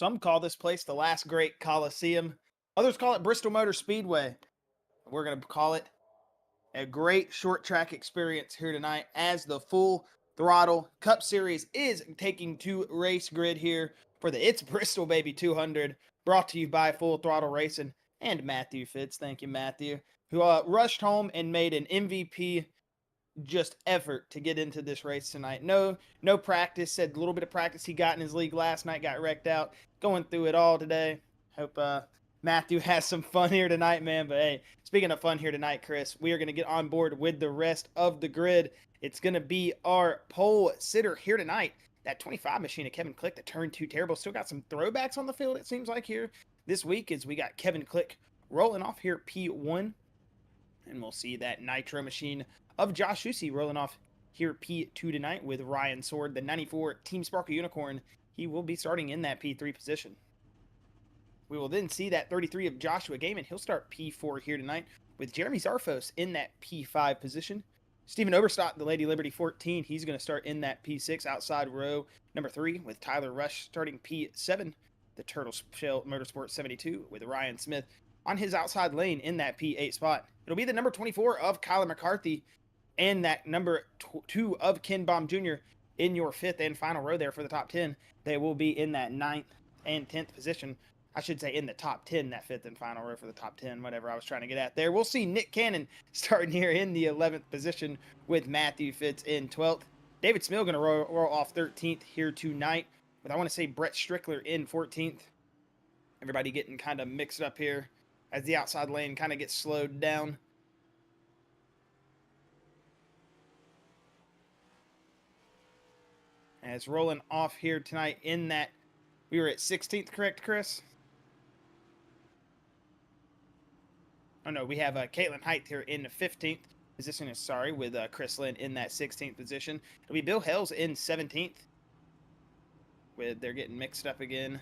Some call this place the last great Coliseum. Others call it Bristol Motor Speedway. We're going to call it a great short track experience here tonight as the Full Throttle Cup Series is taking to race grid here for the It's Bristol Baby 200, brought to you by Full Throttle Racing and Matthew Fitz. Thank you, Matthew, who rushed home and made an MVP just effort to get into this race tonight. No practice. Said a little bit of practice he got in his league last night, got wrecked out. Going through it all today. Hope Matthew has some fun here tonight, man. But hey, speaking of fun here tonight, Chris, we are going to get on board with the rest of the grid. It's going to be our pole sitter here tonight. That 25 machine of Kevin Click that turned 2 terrible. Still got some throwbacks on the field, it seems like, here this week, as we got Kevin Click rolling off here at P1. And we'll see that Nitro machine of Josh Hussey rolling off here P2 tonight with Ryan Sword, the 94 Team Sparkle Unicorn. He will be starting in that P3 position. We will then see that 33 of Joshua Gaiman. He'll start P4 here tonight with Jeremy Zarfos in that P5 position. Stephen Oberstadt, the Lady Liberty 14, he's going to start in that P6 outside row number 3 with Tyler Rush starting P7. The Turtle Shell Motorsport 72 with Ryan Smith on his outside lane in that P8 spot. It'll be the number 24 of Kyler McCarthy and that number 2 of Ken Baum Jr. in your 5th and final row there for the top 10. They will be in that 9th and 10th position. I should say in the top 10, that 5th and final row for the top 10, whatever I was trying to get at there. We'll see Nick Cannon starting here in the 11th position with Matthew Fitz in 12th. David Smill going to roll off 13th here tonight, but I want to say Brett Strickler in 14th. Everybody getting kind of mixed up here as the outside lane kind of gets slowed down. And it's rolling off here tonight in that we were at 16th, correct, Chris? Oh, no, we have Caitlin Height here in the 15th position, sorry, with Chris Lynn in that 16th position. It'll be Bill Hells in 17th. They're getting mixed up again.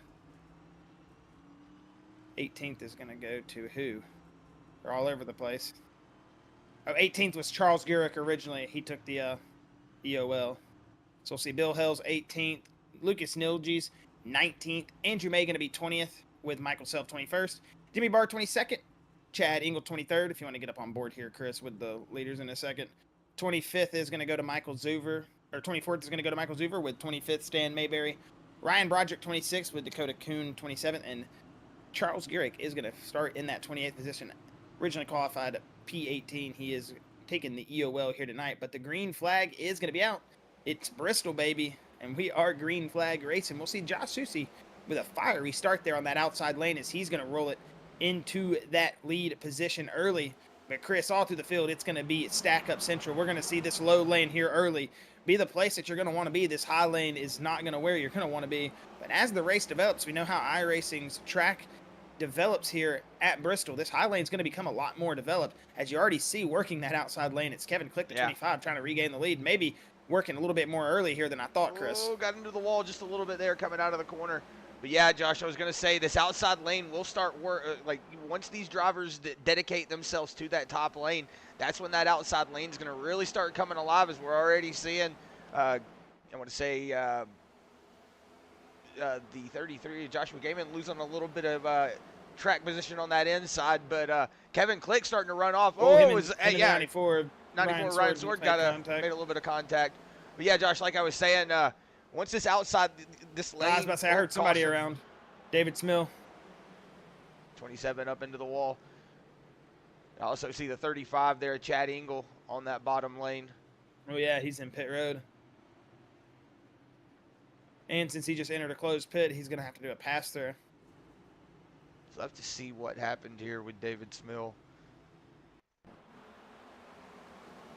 18th is going to go to who? They're all over the place. Oh, 18th was Charles Gurrick originally. He took the EOL. So we'll see Bill Hells 18th, Lucas Nilges 19th, Andrew May going to be 20th with Michael Self 21st, Jimmy Barr 22nd, Chad Engel 23rd, if you want to get up on board here, Chris, with the leaders in a second. 25th is going to go to Michael Zuver, or 24th is going to go to Michael Zuver with 25th Stan Mayberry, Ryan Broderick 26th with Dakota Kuhn 27th, and Charles Gurrick is going to start in that 28th position. Originally qualified P18, he is taking the EOL here tonight, but the green flag is going to be out. It's Bristol, baby, and we are green flag racing. We'll see Josh Susie with a fiery start there on that outside lane as he's going to roll it into that lead position early. But Chris, all through the field, it's going to be stack up central. We're going to see this low lane here early be the place that you're going to want to be. This high lane is not going to where you're going to want to be. But as the race develops, we know how iRacing's track develops here at Bristol. This high lane is going to become a lot more developed, as you already see working that outside lane. It's Kevin Click, the 25, trying to regain the lead. Maybe working a little bit more early here than I thought, Chris. Oh, got into the wall just a little bit there coming out of the corner. But yeah, Josh, I was going to say this outside lane will start like once these drivers dedicate themselves to that top lane, that's when that outside lane is going to really start coming alive, as we're already seeing. I want to say the 33, Joshua Gaiman, losing a little bit of track position on that inside, but Kevin Click starting to run off. It was 94 Ryan Sword made a little bit of contact. But yeah, Josh, like I was saying, once this outside, this lane. I was about to say, I heard somebody around. David Smill. 27 up into the wall. I also see the 35 there, Chad Engel, on that bottom lane. Oh, yeah, he's in pit road. And since he just entered a closed pit, he's going to have to do a pass-through. So I have to see what happened here with David Smill.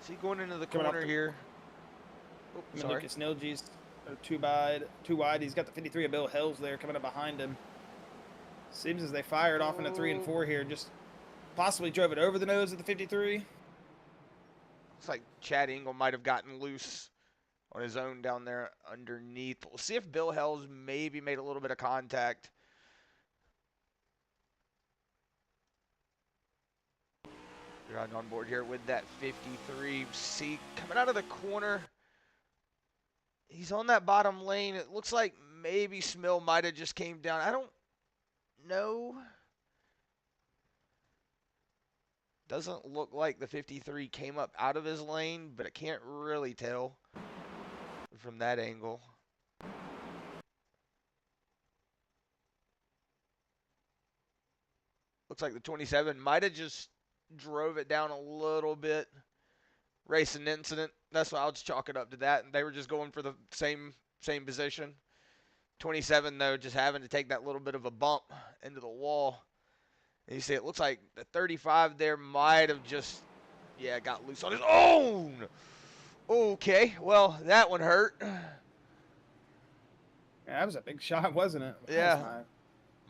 Is he going into the corner here? Oh, sorry. Lucas Nilges. Too wide. He's got the 53 of Bill Hells there coming up behind him. Seems as they fired off into 3 and 4 here. Just possibly drove it over the nose of the 53. Looks like Chad Engel might have gotten loose on his own down there underneath. We'll see if Bill Hells maybe made a little bit of contact. You're on board here with that 53. See, coming out of the corner. He's on that bottom lane. It looks like maybe Smill might have just came down. I don't know. Doesn't look like the 53 came up out of his lane, but I can't really tell from that angle. Looks like the 27 might have just drove it down a little bit. Racing incident. That's why I'll just chalk it up to that. And they were just going for the same position. 27, though, just having to take that little bit of a bump into the wall. And you see, it looks like the 35 there might have just, got loose on his own. Okay, well, that one hurt. Yeah, that was a big shot, wasn't it? Yeah.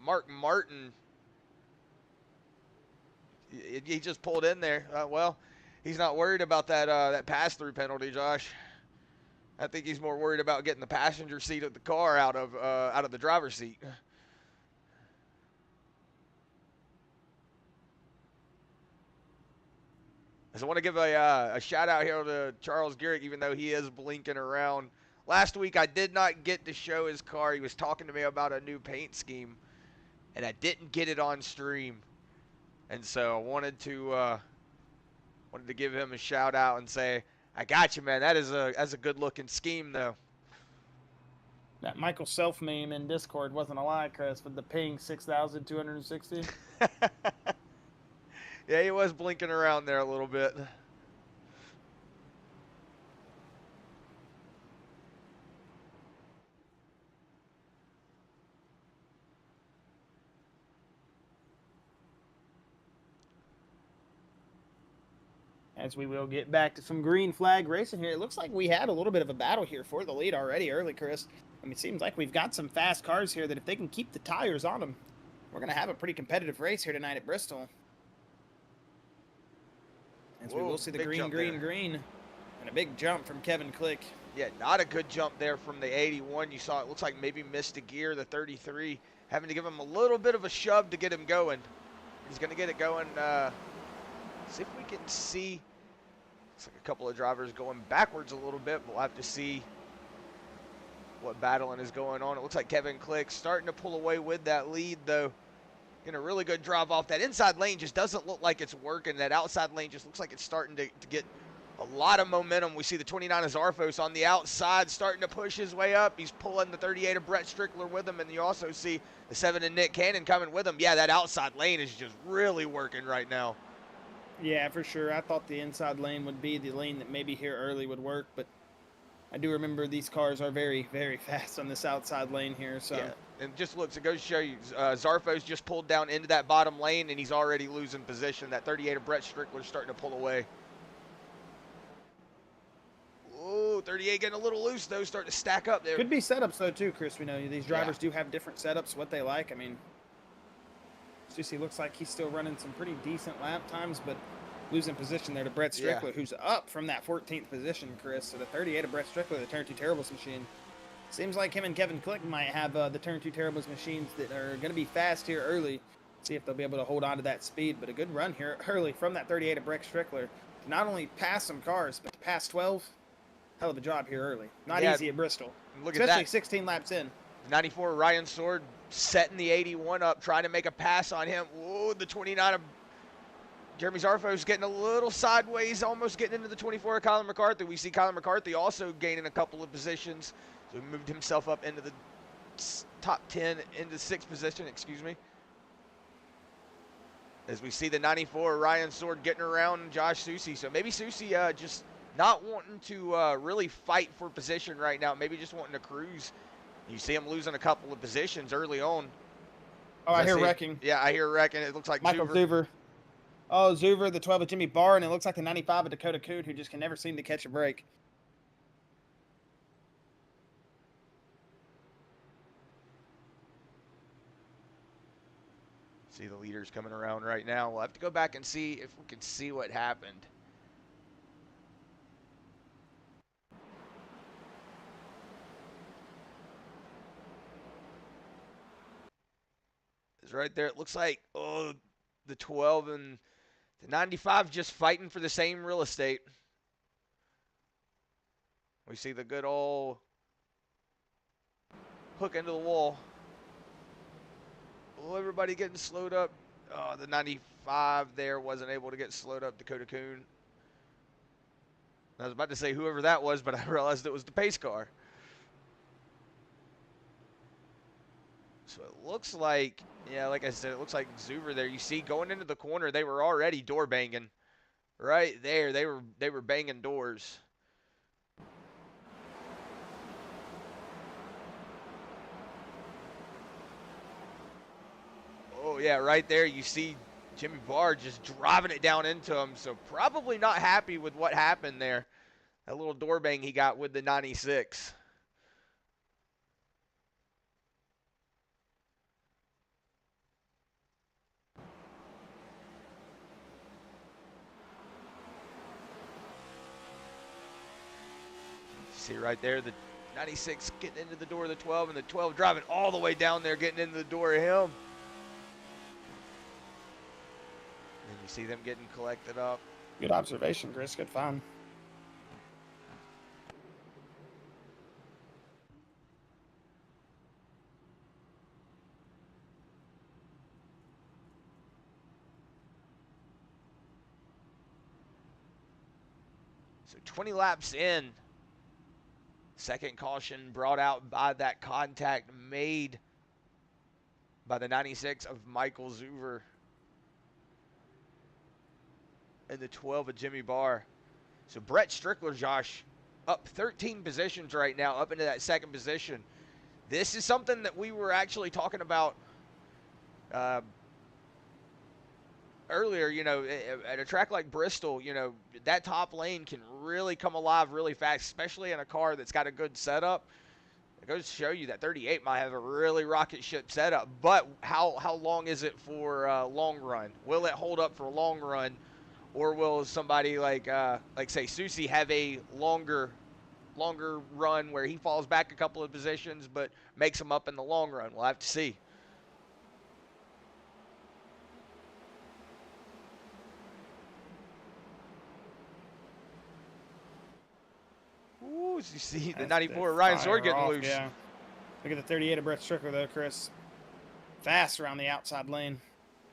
Mark Martin, he just pulled in there. Well, he's not worried about that pass-through penalty, Josh. I think he's more worried about getting the passenger seat of the car out of the driver's seat. So I want to give a shout out here to Charles Garrick, even though he is blinking around. Last week I did not get to show his car. He was talking to me about a new paint scheme, and I didn't get it on stream. And so I wanted to give him a shout out and say, I got you, man. That's a good looking scheme, though. That Michael Self meme in Discord wasn't a lie, Chris, with the ping 6,260. Yeah, he was blinking around there a little bit. As we will get back to some green flag racing here. It looks like we had a little bit of a battle here for the lead already early, Chris. I mean, it seems like we've got some fast cars here that if they can keep the tires on them, we're going to have a pretty competitive race here tonight at Bristol. As we will see the green, and a big jump from Kevin Click. Yeah, not a good jump there from the 81. You saw it looks like maybe missed a gear, the 33, having to give him a little bit of a shove to get him going. He's going to get it going. See if we can see. Looks like a couple of drivers going backwards a little bit. We'll have to see what battling is going on. It looks like Kevin Click starting to pull away with that lead, though. Getting a really good drive off. That inside lane just doesn't look like it's working. That outside lane just looks like it's starting to get a lot of momentum. We see the 29 Azarfos on the outside starting to push his way up. He's pulling the 38 of Brett Strickler with him, and you also see the 7 of Nick Cannon coming with him. Yeah, that outside lane is just really working right now. Yeah, for sure. I thought the inside lane would be the lane that maybe here early would work, but I do remember these cars are very, very fast on this outside lane here. So. Yeah, and just looks, it goes to show you, Zarfo's just pulled down into that bottom lane, and he's already losing position. That 38 of Brett Strickler's starting to pull away. Oh, 38 getting a little loose, though, starting to stack up there. Could be setups, though, too, Chris. We know these drivers do have different setups, what they like. I mean, Susie looks like he's still running some pretty decent lap times, but losing position there to Brett Strickler, who's up from that 14th position, Chris. So the 38 of Brett Strickler, the Turn 2 Terribles machine. Seems like him and Kevin Click might have the Turn 2 Terribles machines that are going to be fast here early. See if they'll be able to hold on to that speed. But a good run here early from that 38 of Brett Strickler to not only pass some cars, but to pass 12. Hell of a job here early. Not easy at Bristol. Look especially at that. 16 laps in. 94 Ryan Sword setting the 81 up, trying to make a pass on him. Whoa, the 29 of Jeremy Zarfo's getting a little sideways, almost getting into the 24 of Colin McCarthy. We see Colin McCarthy also gaining a couple of positions. So he moved himself up into the top 10, into 6th position, excuse me. As we see the 94 Ryan Sword getting around Josh Susie. So maybe Susie just not wanting to really fight for position right now, maybe just wanting to cruise. You see him losing a couple of positions early on. Oh, I hear wrecking. Yeah, I hear wrecking. It looks like Michael Zuver. Oh, Zuver, the 12 of Jimmy Barr, and it looks like the 95 of Dakota Coon, who just can never seem to catch a break. See the leaders coming around right now. We'll have to go back and see if we can see what happened. It's right there. It looks like, oh, the 12 and the 95 just fighting for the same real estate. We see the good old hook into the wall. Oh, everybody getting slowed up. Oh, the 95 there wasn't able to get slowed up. Dakota Kuhn. I was about to say whoever that was, but I realized it was the pace car. So it looks like, yeah, like I said, it looks like Zuber there. You see, going into the corner, they were already door banging. Right there, they were banging doors. Oh yeah, right there you see Jimmy Barr just driving it down into him. So probably not happy with what happened there. That little door bang he got with the 96. See right there, the 96 getting into the door of the 12, and the 12 driving all the way down there, getting into the door of him. And you see them getting collected up. Good observation, Chris. Good find. So 20 laps in, second caution brought out by that contact made by the 96 of Michael Zuver and the 12 of Jimmy Barr. So Brett Strickler, Josh, up 13 positions right now, up into that second position. This is something that we were actually talking about earlier, you know, at a track like Bristol, you know, that top lane can really come alive really fast, especially in a car that's got a good setup. It goes to show you that 38 might have a really rocket ship setup, but how long is it for long run? Will it hold up for a long run, or will somebody like say Susie have a longer run where he falls back a couple of positions but makes them up in the long run? We'll have to see. Ooh, as you see the 94 Ryan Sword getting loose. Yeah. Look at the 38 of Brett Strickler, though, Chris. Fast around the outside lane.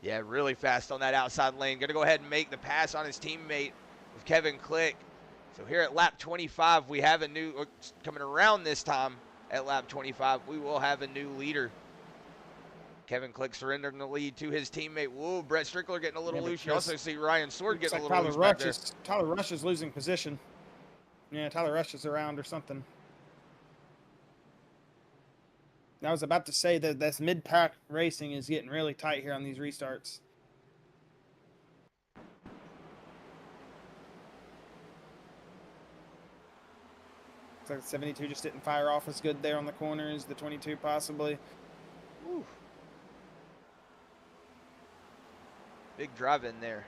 Yeah, really fast on that outside lane. Going to go ahead and make the pass on his teammate with Kevin Click. So here at lap 25, we have a new, coming around this time at lap 25, we will have a new leader. Kevin Click surrendering the lead to his teammate. Whoa, Brett Strickler getting a little loose. You also see Ryan Sword getting a little loose back there. Tyler Rush is losing position. Yeah, Tyler Rush is around or something. I was about to say that this mid-pack racing is getting really tight here on these restarts. Looks like the 72 just didn't fire off as good there on the corners. The 22 possibly. Woo. Big drive in there.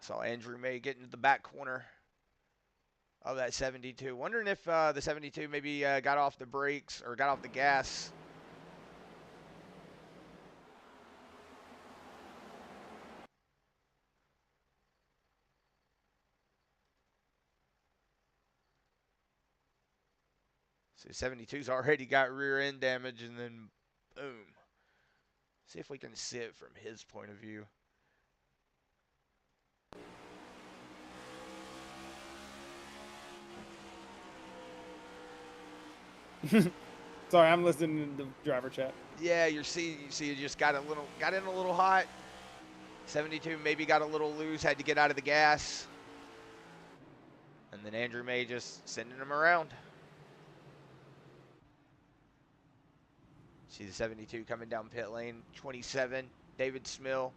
I saw Andrew May get into the back corner of that 72. Wondering if the 72 maybe got off the brakes or got off the gas. So 72's already got rear end damage, and then boom. See if we can see it from his point of view. Sorry, I'm listening to the driver chat. Yeah, you see you just got in a little hot. 72 maybe got a little loose, had to get out of the gas. And then Andrew May just sending him around. See the 72 coming down pit lane. 27, David Smill.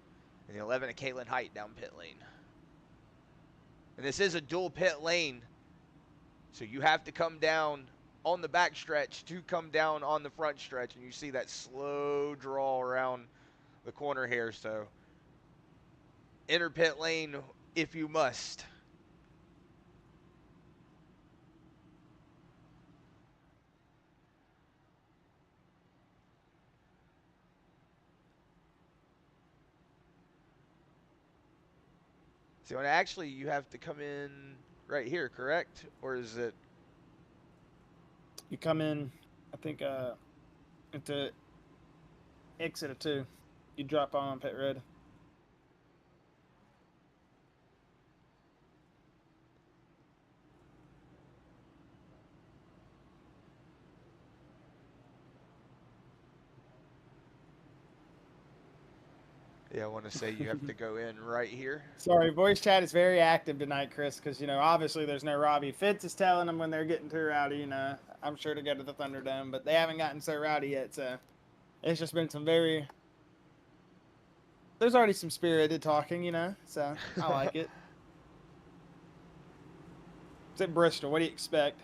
And the 11 of Caitlin Height down pit lane. And this is a dual pit lane. So you have to come down on the back stretch to come down on the front stretch. And you see that slow draw around the corner here. So enter pit lane if you must. So actually you have to come in right here, correct? Or is it? You come in, I think, Into exit of 2. You drop on pit red. Yeah, I want to say you have to go in right here. Sorry, voice chat is very active tonight, Chris, because, obviously there's no Robbie. Fitz is telling them when they're getting too rowdy, I'm sure to go to the Thunderdome, but they haven't gotten so rowdy yet, so it's just been some very... There's already some spirited talking, so I like it. It's at Bristol. What do you expect?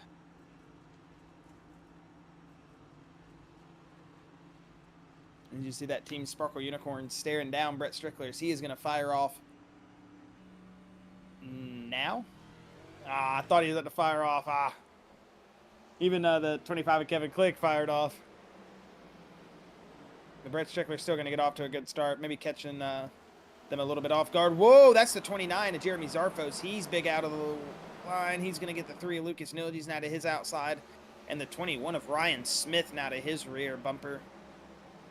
And you see that Team Sparkle Unicorn staring down Brett Strickler as he is going to fire off now. I thought he was at the fire off. Even the 25 of Kevin Click fired off. The Brett Strickler's still going to get off to a good start. Maybe catching them a little bit off guard. Whoa, that's the 29 of Jeremy Zarfos. He's big out of the line. He's going to get the 3 of Lucas Nilges now to his outside. And the 21 of Ryan Smith now to his rear bumper.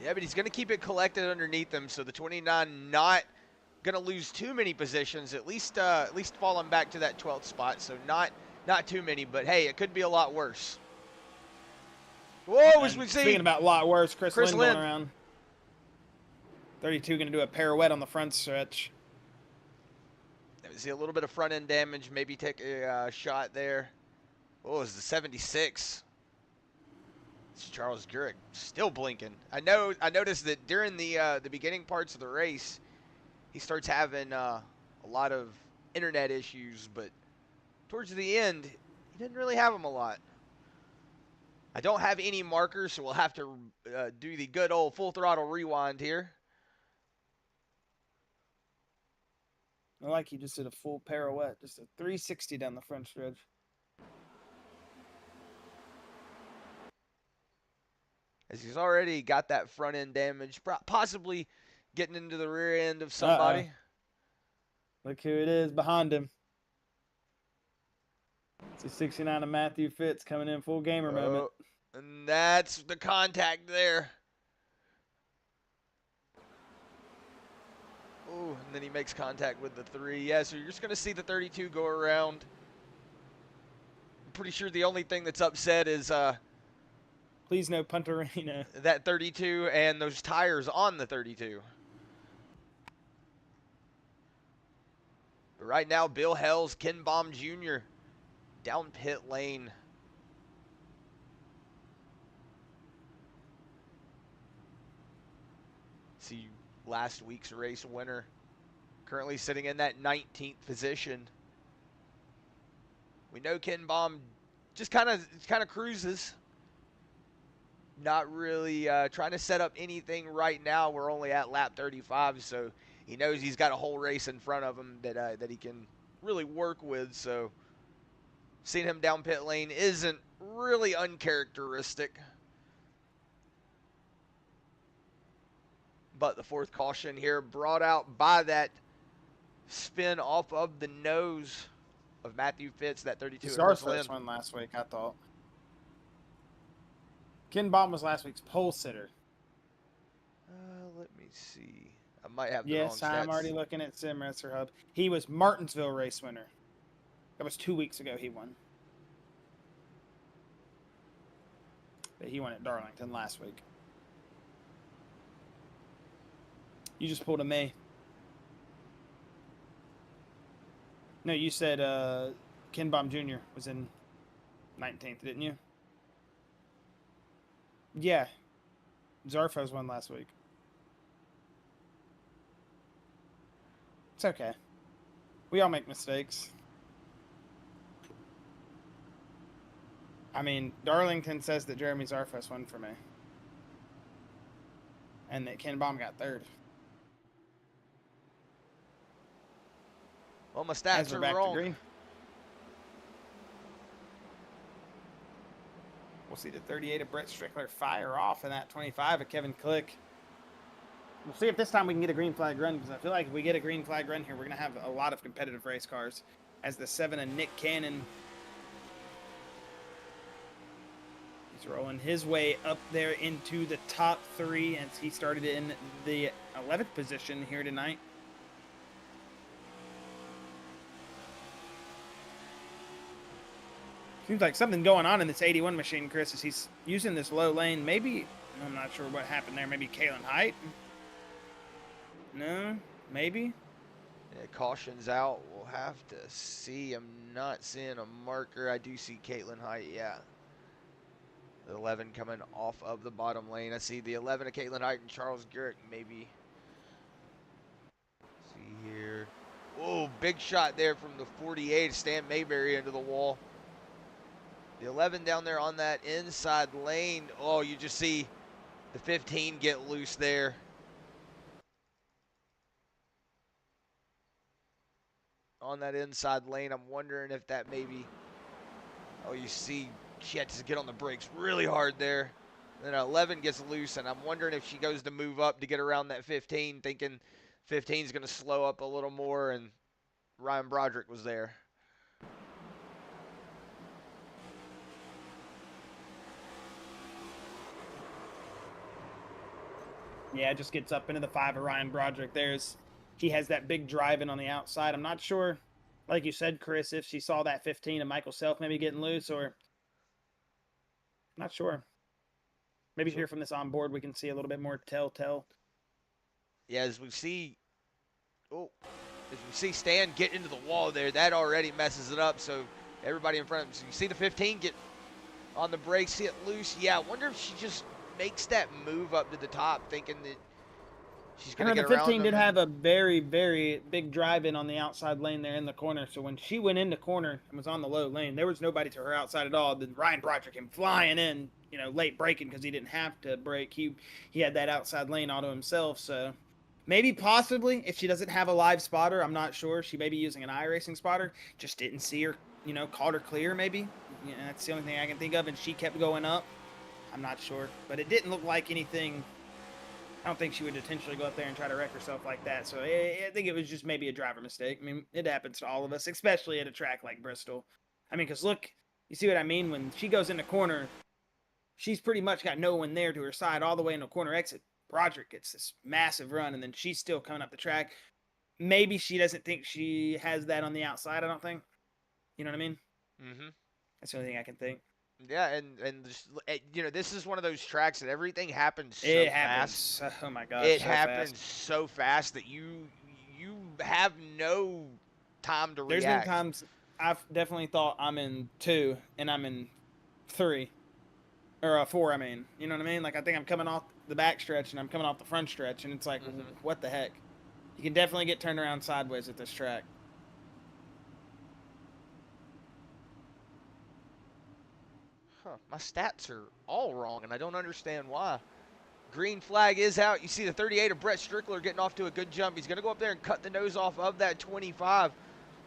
Yeah, but he's going to keep it collected underneath him, so the 29 not going to lose too many positions, at least falling back to that 12th spot, so not too many, but hey, it could be a lot worse. Whoa, as we see. Speaking about a lot worse, Chris Lynn Lynn going around. 32 going to do a pirouette on the front stretch. See a little bit of front end damage, maybe take a shot there. Oh, it's the 76. It's Charles Gurrick still blinking. I noticed that during the beginning parts of the race, he starts having a lot of internet issues, but towards the end, he didn't really have them a lot. I don't have any markers, so we'll have to do the good old full throttle rewind here. I like he just did a full pirouette, just a 360 down the front stretch. As he's already got that front end damage, possibly getting into the rear end of somebody. Look who it is behind him. It's a 69 of Matthew Fitz coming in full gamer moment. And that's the contact there. Oh, and then he makes contact with the 3. Yeah, so you're just going to see the 32 go around. I'm pretty sure the only thing that's upset is please no Punterina. That 32 and those tires on the 32. But right now, Bill Hells, Ken Baum Jr. down pit lane. See last week's race winner currently sitting in that 19th position. We know Ken Baum just kind of cruises. Not really trying to set up anything right now. We're only at lap 35, so he knows he's got a whole race in front of him that he can really work with. So seeing him down pit lane isn't really uncharacteristic. But the 4th caution here brought out by that spin off of the nose of Matthew Fitz, that 32. Zarfos won last week, I thought. Ken Baum was last week's pole sitter. Let me see. I might have the yes, wrong stats. I'm already looking at Sim Racer Hub. He was Martinsville race winner. That was 2 weeks ago he won. But he won at Darlington last week. You just pulled a May. No, you said Ken Baum Jr. was in 19th, didn't you? Yeah. Zarfos won last week. It's okay. We all make mistakes. I mean, Darlington says that Jeremy Zarfos won for me. And that Ken Baum got 3rd. Well, my stats are wrong. We'll see the 38 of Brett Strickler fire off and that 25 of Kevin Click. We'll see if this time we can get a green flag run, because I feel like if we get a green flag run here, we're going to have a lot of competitive race cars. As the 7 of Nick Cannon. He's rolling his way up there into the top 3 as he started in the 11th position here tonight. Seems like something going on in this 81 machine, Chris, as he's using this low lane. Maybe, I'm not sure what happened there. Maybe Kalen Height? No, maybe. Yeah, caution's out. We'll have to see. I'm not seeing a marker. I do see Caitlin Height, yeah. The 11 coming off of the bottom lane. I see the 11 of Caitlin Height and Charles Garrick, maybe. See here. Oh, big shot there from the 48. Stan Mayberry into the wall. The 11 down there on that inside lane. Oh, you just see the 15 get loose there. On that inside lane, I'm wondering if that maybe, oh, you see she had to get on the brakes really hard there. Then 11 gets loose, and I'm wondering if she goes to move up to get around that 15, thinking 15 is going to slow up a little more, and Ryan Broderick was there. Yeah, it just gets up into the 5 of Ryan Broderick. He has that big drive in on the outside. I'm not sure, like you said, Chris, if she saw that 15 of Michael Self maybe getting loose, or not sure. Maybe here from this on board we can see a little bit more telltale. Yeah, as we see Stan get into the wall there, that already messes it up. So everybody in front of him, so you see the 15 get on the brakes, see it loose. Yeah, I wonder if she just makes that move up to the top, thinking that she's going to get the around 15 them. did have a very, very big drive in on the outside lane there in the corner. So when she went into corner and was on the low lane, there was nobody to her outside at all. Then Ryan Broderick came flying in, late braking because he didn't have to brake. He had that outside lane all to himself. So maybe possibly if she doesn't have a live spotter, I'm not sure. She may be using an iRacing spotter. Just didn't see her, called her clear maybe. That's the only thing I can think of. And she kept going up. I'm not sure. But it didn't look like anything. I don't think she would intentionally go up there and try to wreck herself like that. So I think it was just maybe a driver mistake. I mean, it happens to all of us, especially at a track like Bristol. I mean, because look, you see what I mean? When she goes in the corner, she's pretty much got no one there to her side all the way in the corner exit. Broderick gets this massive run, and then she's still coming up the track. Maybe she doesn't think she has that on the outside, I don't think. You know what I mean? Mm-hmm. That's the only thing I can think. Yeah, and just, this is one of those tracks that everything happens so It fast. happens. Oh my gosh, It so happens fast. so fast that you have no time to There's react. been times I've definitely thought I'm in 2 and I'm in 3 or 4. I mean, you know what I mean? Like I think I'm coming off the back stretch and I'm coming off the front stretch, and it's like, what the heck? You can definitely get turned around sideways at this track. Huh, my stats are all wrong, and I don't understand why. Green flag is out. You see the 38 of Brett Strickler getting off to a good jump. He's going to go up there and cut the nose off of that 25.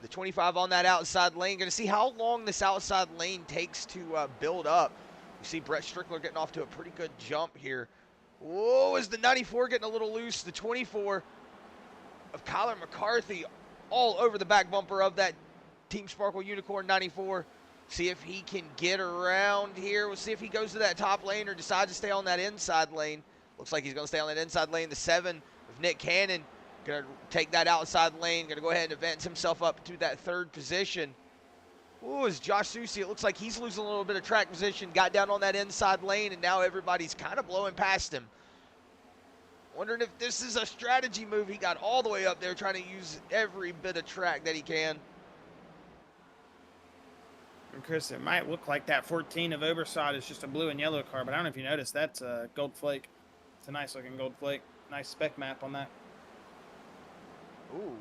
The 25 on that outside lane. Going to see how long this outside lane takes to build up. You see Brett Strickler getting off to a pretty good jump here. Whoa, is the 94 getting a little loose? The 24 of Kyler McCarthy all over the back bumper of that Team Sparkle Unicorn 94. See if he can get around here. We'll see if he goes to that top lane or decides to stay on that inside lane. Looks like he's going to stay on that inside lane. The 7 of Nick Cannon going to take that outside lane. Going to go ahead and advance himself up to that 3rd position. Ooh, is Josh Susi. It looks like he's losing a little bit of track position. Got down on that inside lane, and now everybody's kind of blowing past him. Wondering if this is a strategy move. He got all the way up there trying to use every bit of track that he can. And Chris, it might look like that 14 of Obersod is just a blue and yellow car, but I don't know if you noticed, that's a gold flake. It's a nice looking gold flake. Nice spec map on that. Ooh.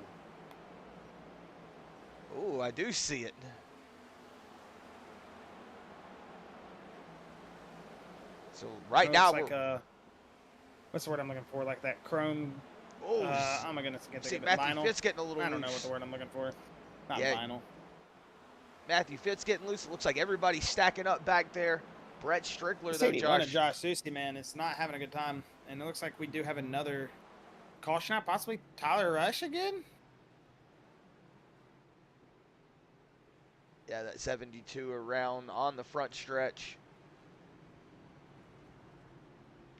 Ooh, I do see it. So right now it's like what's the word I'm looking for? Like that chrome. Oh, oh my goodness, I can't see think of it. Matthew Vinyl. Fitz getting a little I don't know loose. what the word I'm looking for. Not Yeah. vinyl. Matthew Fitz getting loose. It looks like everybody's stacking up back there. Brett Strickler, This though, 81 Josh. of Josh Susi, man, it's not having a good time. And it looks like we do have another caution out, possibly Tyler Rush again? Yeah, that 72 around on the front stretch.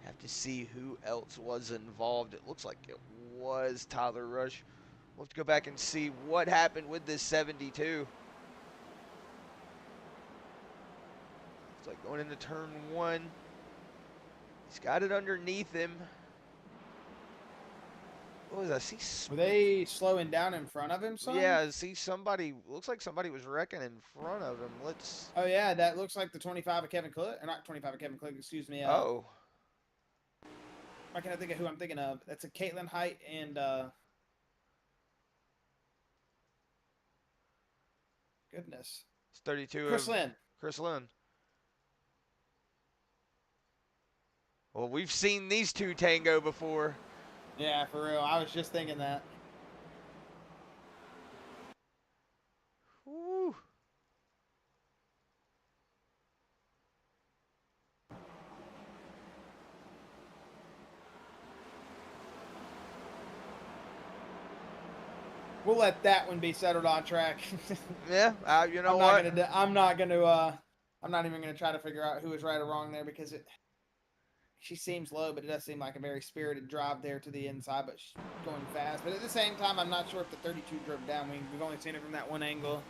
Have to see who else was involved. It looks like it was Tyler Rush. We'll have to go back and see what happened with this 72. It's like going into turn 1. He's got it underneath him. What was that? Were they slowing down in front of him, son? Yeah, see somebody, looks like somebody was wrecking in front of him. Let's. Oh, yeah, that looks like the 25 of Kevin Click. Or not 25 of Kevin Click, excuse me. Oh. Why can't I think of who I'm thinking of? That's a Caitlin Height and, goodness. It's 32 Chris of Lynn. Chris Lynn. Well, we've seen these two tango before. Yeah, for real. I was just thinking that. Woo. We'll let that one be settled on track. Yeah, you know what? I'm not even gonna try to figure out who was right or wrong there because she seems low, but it does seem like a very spirited drive there to the inside, but she's going fast. But at the same time, I'm not sure if the 32 drove down. We've only seen it from that one angle.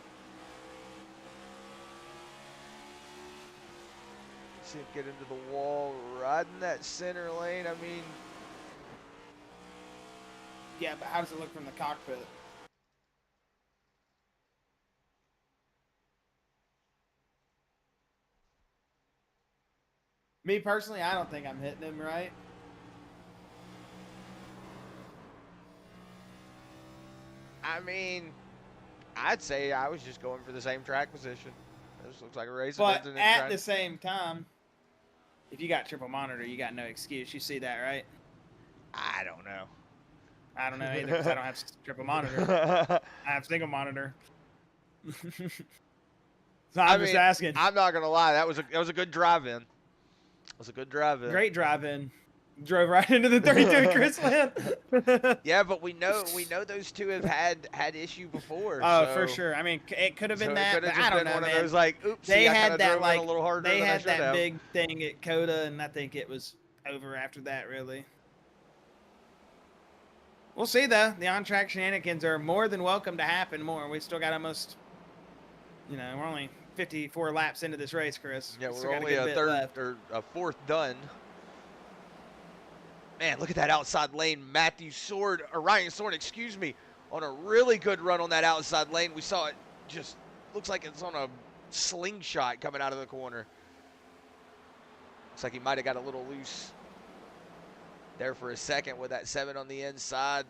See it get into the wall, riding that center lane. I mean, yeah, but how does it look from the cockpit? Me personally, I don't think I'm hitting him right. I mean, I'd say I was just going for the same track position. This looks like a race. But at the same time, if you got triple monitor, you got no excuse. You see that, right? I don't know. I don't know either because I don't have triple monitor. I have single monitor. So I'm just asking. I'm not gonna lie. That was a good drive in. It was a good drive in. Great drive in. Drove right into the 32 Chris Lynn. Yeah, but we know those two have had issue before. Oh, so, for sure. I mean, it could have been that, but I don't know, one man. Of those, like, oops, they I had that a little harder they than had I that have. big thing at Coda, and I think it was over after that. Really. We'll see though. The on-track shenanigans are more than welcome to happen. More. We still got almost, we're only 54 laps into this race, Chris. Yeah, Still we're got only a good bit third left. or a fourth done. Man, look at that outside lane. Ryan Sword, excuse me, on a really good run on that outside lane. We saw it just looks like it's on a slingshot coming out of the corner. Looks like he might have got a little loose there for a second with that 7 on the inside.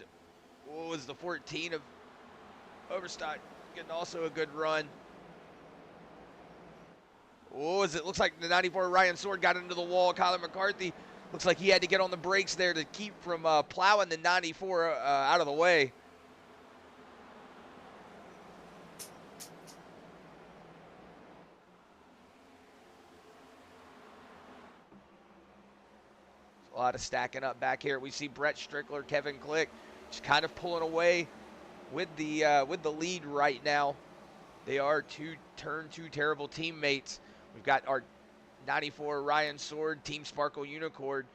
What was the 14 of Overstock getting also a good run. What was it? Looks like the 94 Ryan Sword got into the wall. Kyler McCarthy looks like he had to get on the brakes there to keep from plowing the 94 out of the way. A lot of stacking up back here. We see Brett Strickler, Kevin Click, just kind of pulling away with the lead right now. They are two terrible teammates. We've got our 94 Ryan Sword, Team Sparkle Unicorn,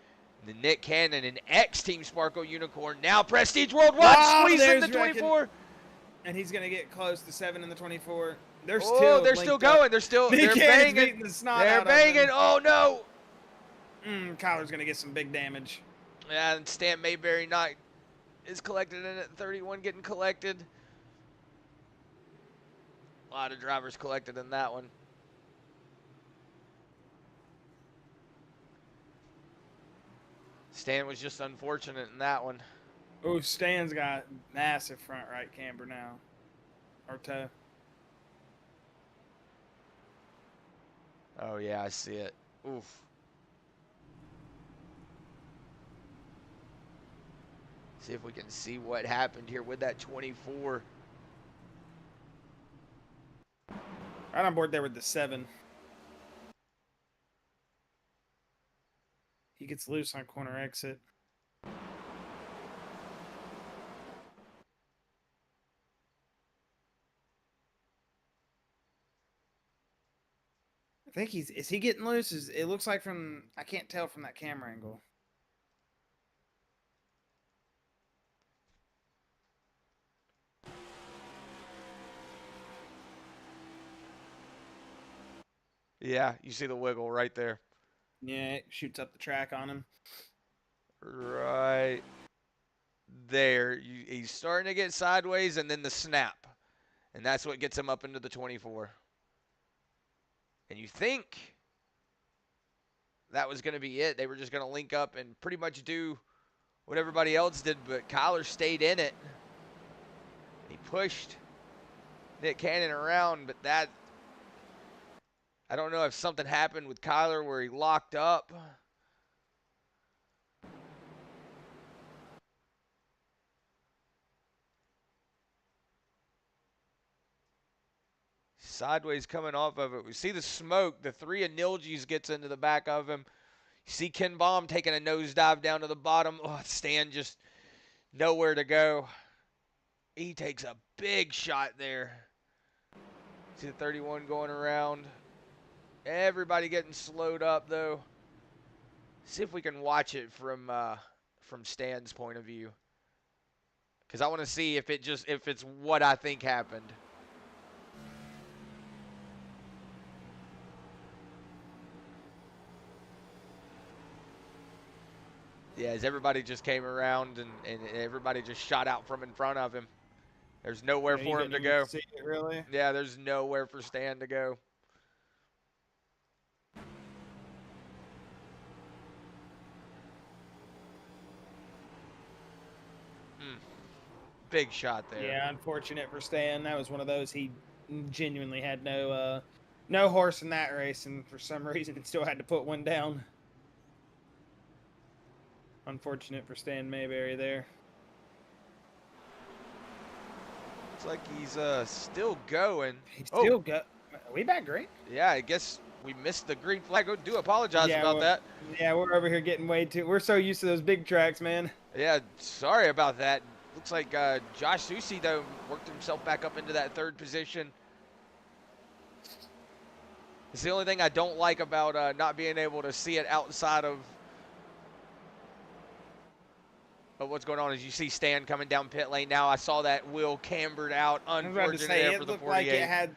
and the Nick Cannon, an ex-Team Sparkle Unicorn, now Prestige Worldwide, squeezing the 24. And he's going to get close to 7 in the 24. They're still going. They're banging. They're banging. Oh, no. Kyler's going to get some big damage. Yeah, and Stan Mayberry not is collected in at 31, getting collected. A lot of drivers collected in that one. Stan was just unfortunate in that one. Oh, Stan's got massive front right camber now. Or toe. Oh, yeah, I see it. Oof. See if we can see what happened here with that 24. Right on board there with the 7. He gets loose on corner exit. I think is he getting loose? It looks like from, I can't tell from that camera angle. Yeah, you see the wiggle right there. Yeah, it shoots up the track on him. Right there. He's starting to get sideways, and then the snap. And that's what gets him up into the 24. And you think that was going to be it. They were just going to link up and pretty much do what everybody else did, but Kyler stayed in it. He pushed Nick Cannon around, but that, I don't know if something happened with Kyler where he locked up. Sideways coming off of it. We see the smoke. The 3 of Nilges gets into the back of him. You see Ken Baum taking a nosedive down to the bottom. Oh, Stan just nowhere to go. He takes a big shot there. See the 31 going around. Everybody getting slowed up though. See if we can watch it from Stan's point of view, because I want to see if it's what I think happened. Yeah, as everybody just came around and everybody just shot out from in front of him. There's nowhere for him to go. See it, really? Yeah, there's nowhere for Stan to go. Big shot there. Yeah, unfortunate for Stan. That was one of those he genuinely had no horse in that race, and for some reason he still had to put one down. Unfortunate for Stan Mayberry there. Looks like he's still going. He's still go. Are we back green? Yeah, I guess we missed the green flag. I do apologize about that. Yeah, we're over here getting way too. We're so used to those big tracks, man. Yeah, sorry about that. Looks like Josh Susi, though, worked himself back up into that 3rd position. It's the only thing I don't like about not being able to see it outside of what's going on is you see Stan coming down pit lane now. I saw that wheel cambered out. Unfortunate there for the 48.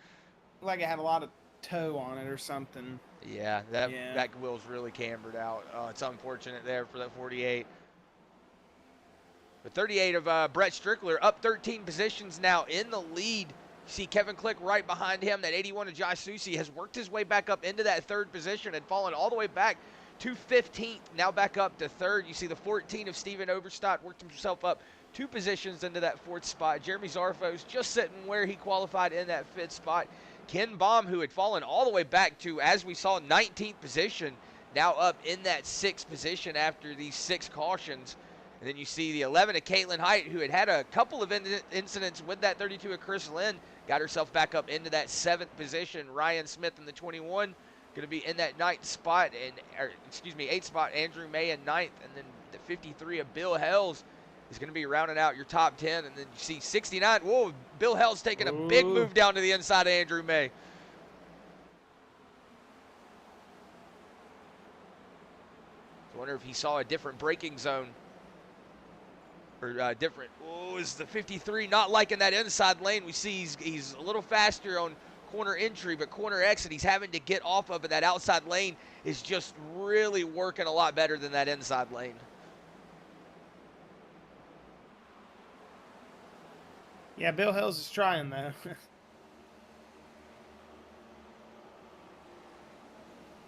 Like it had a lot of toe on it or something. Yeah, that wheel's really cambered out. It's unfortunate there for that 48. The 38 of Brett Strickler up 13 positions now in the lead. You see Kevin Click right behind him. That 81 of Josh Susi has worked his way back up into that 3rd position and fallen all the way back to 15th. Now back up to 3rd. You see the 14 of Steven Overstott worked himself up 2 positions into that 4th spot. Jeremy Zarfos just sitting where he qualified in that 5th spot. Ken Baum, who had fallen all the way back to, as we saw, 19th position, now up in that 6th position after these 6 cautions. And then you see the 11 of Caitlin Height, who had a couple of incidents with that 32 of Chris Lynn, got herself back up into that 7th position. Ryan Smith in the 21, going to be in that 9th spot, 8th spot, Andrew May in 9th. And then the 53 of Bill Hells is going to be rounding out your top 10. And then you see 69. Whoa, Bill Hells taking a big move down to the inside of Andrew May. I wonder if he saw a different braking zone. Or different. Oh, is the 53 not liking that inside lane? We see he's a little faster on corner entry, but corner exit, he's having to get off of it. That outside lane is just really working a lot better than that inside lane. Yeah, Bill Hills is trying, though.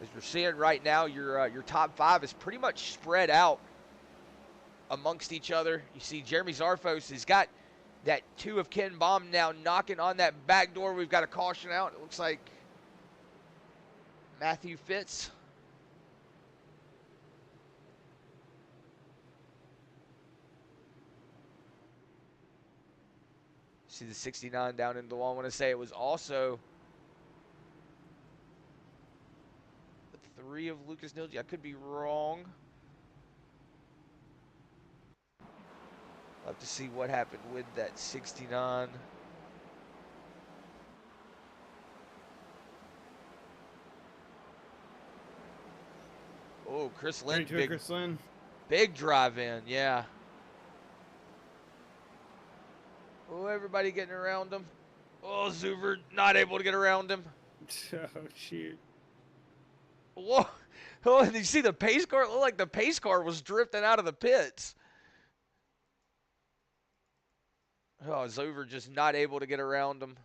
As we're seeing right now, your top 5 is pretty much spread out amongst each other. You see Jeremy Zarfos has got that 2 of Ken Baum now knocking on that back door. We've got a caution out. It looks like Matthew Fitz. See the 69 down in the wall. I want to say it was also the 3 of Lucas Nilgi. I could be wrong. I'll have to see what happened with that 69. Oh, Chris Lynn, big drive in, yeah. Oh, everybody getting around him. Oh, Zuver not able to get around him. Oh, shoot. Whoa. Oh, did you see the pace car? It looked like the pace car was drifting out of the pits. Oh, Zover just not able to get around him.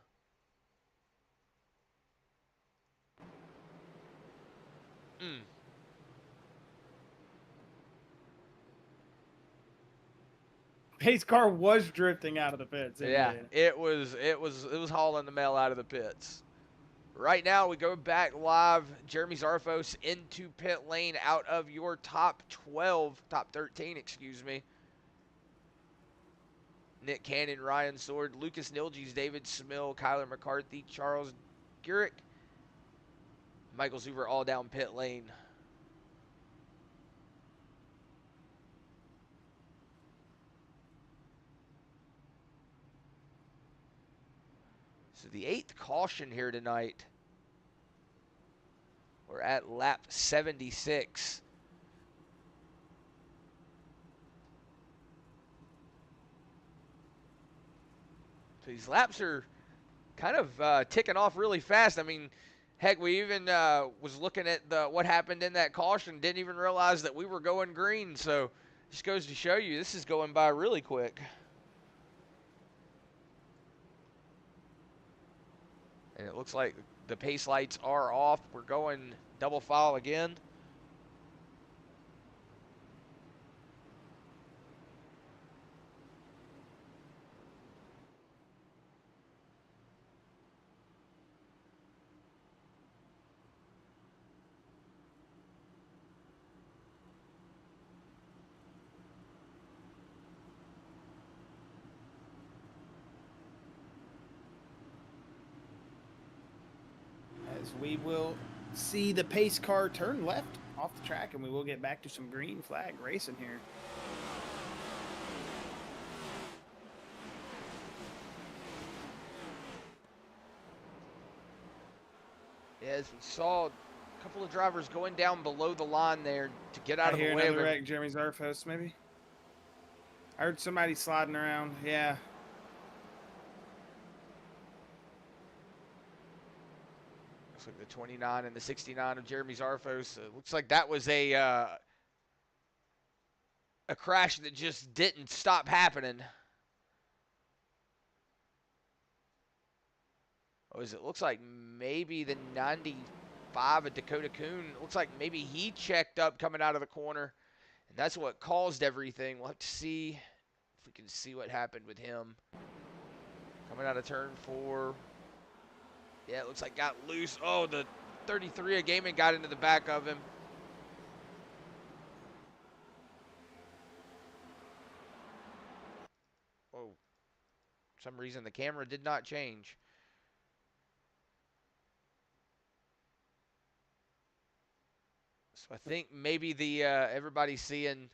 Mm. Pace car was drifting out of the pits. Yeah, Indeed. it was hauling the mail out of the pits. Right now, we go back live. Jeremy Zarfos into pit lane out of your top 13, excuse me. Nick Cannon, Ryan Sword, Lucas Nilges, David Smill, Kyler McCarthy, Charles Gurrick, Michael Zuber all down pit lane. So the 8th caution here tonight. We're at lap 76. So these laps are kind of ticking off really fast. I mean, heck, we even was looking at what happened in that caution, didn't even realize that we were going green. So just goes to show you this is going by really quick. And it looks like the pace lights are off. We're going double file again. As we will see the pace car turn left off the track, and we will get back to some green flag racing here. As we saw a couple of drivers going down below the line there to get out of the way of another it. wreck, Jeremy Zarfos, maybe? I heard somebody sliding around. Yeah. Looks like the 29 and the 69 of Jeremy Zarfos. Looks like that was a crash that just didn't stop happening. What was it? Looks like maybe the 95 of Dakota Coon. Looks like maybe he checked up coming out of the corner, and that's what caused everything. We'll have to see if we can see what happened with him. Coming out of turn 4. Yeah, it looks like got loose. Oh, the 33 of Gaiman got into the back of him. Oh, for some reason the camera did not change. So I think maybe the everybody's seeing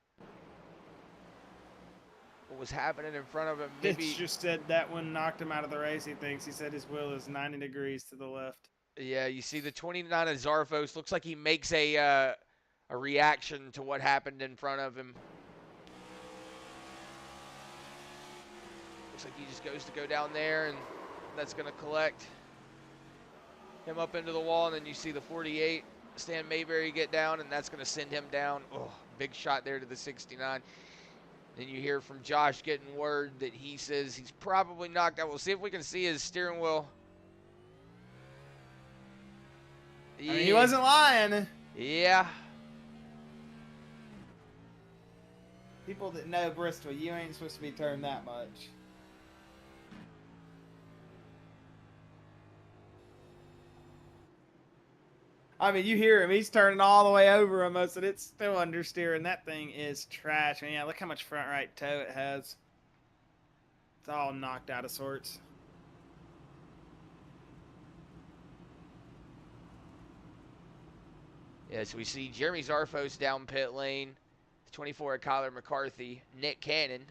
what was happening in front of him. Maybe Fitz just said that one knocked him out of the race. He thinks. He said his wheel is 90 degrees to the left. Yeah, you see the 29 of Zarfos. Looks like he makes a reaction to what happened in front of him. Looks like he just goes to go down there, and that's going to collect him up into the wall. And then you see the 48, Stan Mayberry, get down, and that's going to send him down. Oh, big shot there to the 69. Then you hear from Josh getting word that he says he's probably knocked out. We'll see if we can see his steering wheel. I mean, he wasn't lying. Yeah. People that know Bristol, you ain't supposed to be turned that much. I mean, you hear him. He's turning all the way over almost, and it's still understeer, and that thing is trash. I mean, yeah, look how much front right toe it has. It's all knocked out of sorts. Yeah, so we see Jeremy Zarfos down pit lane. 24 at Kyler McCarthy. Nick Cannon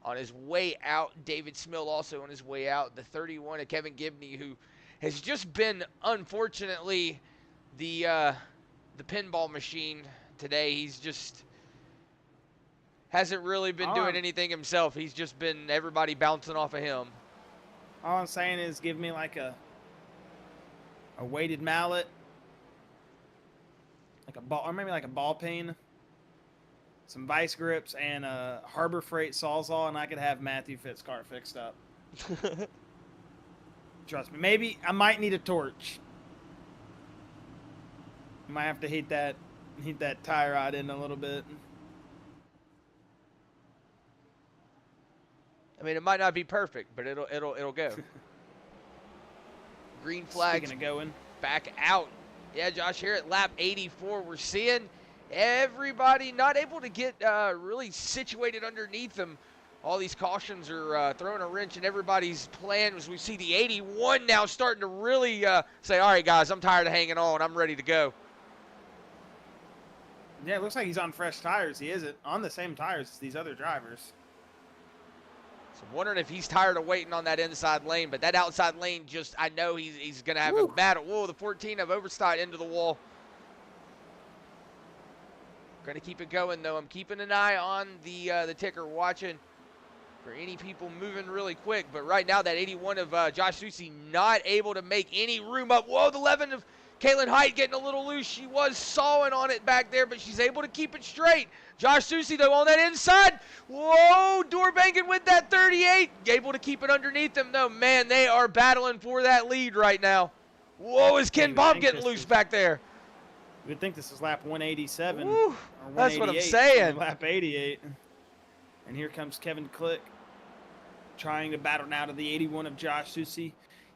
on his way out. David Smill also on his way out. The 31 of Kevin Gibney, who has just been, unfortunately, the pinball machine today. He's just hasn't really been doing anything himself. He's just been everybody bouncing off of him. All I'm saying is give me like a weighted mallet like a ball, or maybe like a ball peen, some vice grips, and a Harbor Freight Sawzall, and I could have Matthew Fitt's car fixed up. Trust me. Maybe I might need a torch. Might have to heat that tie rod in a little bit. I mean, it might not be perfect, but it'll go. Green flags Speaking of going, back out. Yeah, Josh, here at lap 84, we're seeing everybody not able to get really situated underneath them. All these cautions are throwing a wrench in everybody's plan as we see the 81 now starting to really say, all right, guys, I'm tired of hanging on. I'm ready to go. Yeah, it looks like he's on fresh tires. He isn't on the same tires as these other drivers. So I'm wondering if he's tired of waiting on that inside lane, but that outside lane just, I know he's going to have a battle. Whoa, the 14 of Overstock into the wall. Going to keep it going, though. I'm keeping an eye on the ticker, watching for any people moving really quick. But right now, that 81 of Josh Susi not able to make any room up. Whoa, the 11 of Caitlin Height getting a little loose. She was sawing on it back there, but she's able to keep it straight. Josh Susi, though, on that inside. Whoa, door banging with that 38. Able to keep it underneath them, though. Man, they are battling for that lead right now. Whoa, is Ken Baum getting loose back there? You would think this is lap 187. Woo, or that's what I'm saying. Lap 88. And here comes Kevin Click trying to battle now to the 81 of Josh Susi.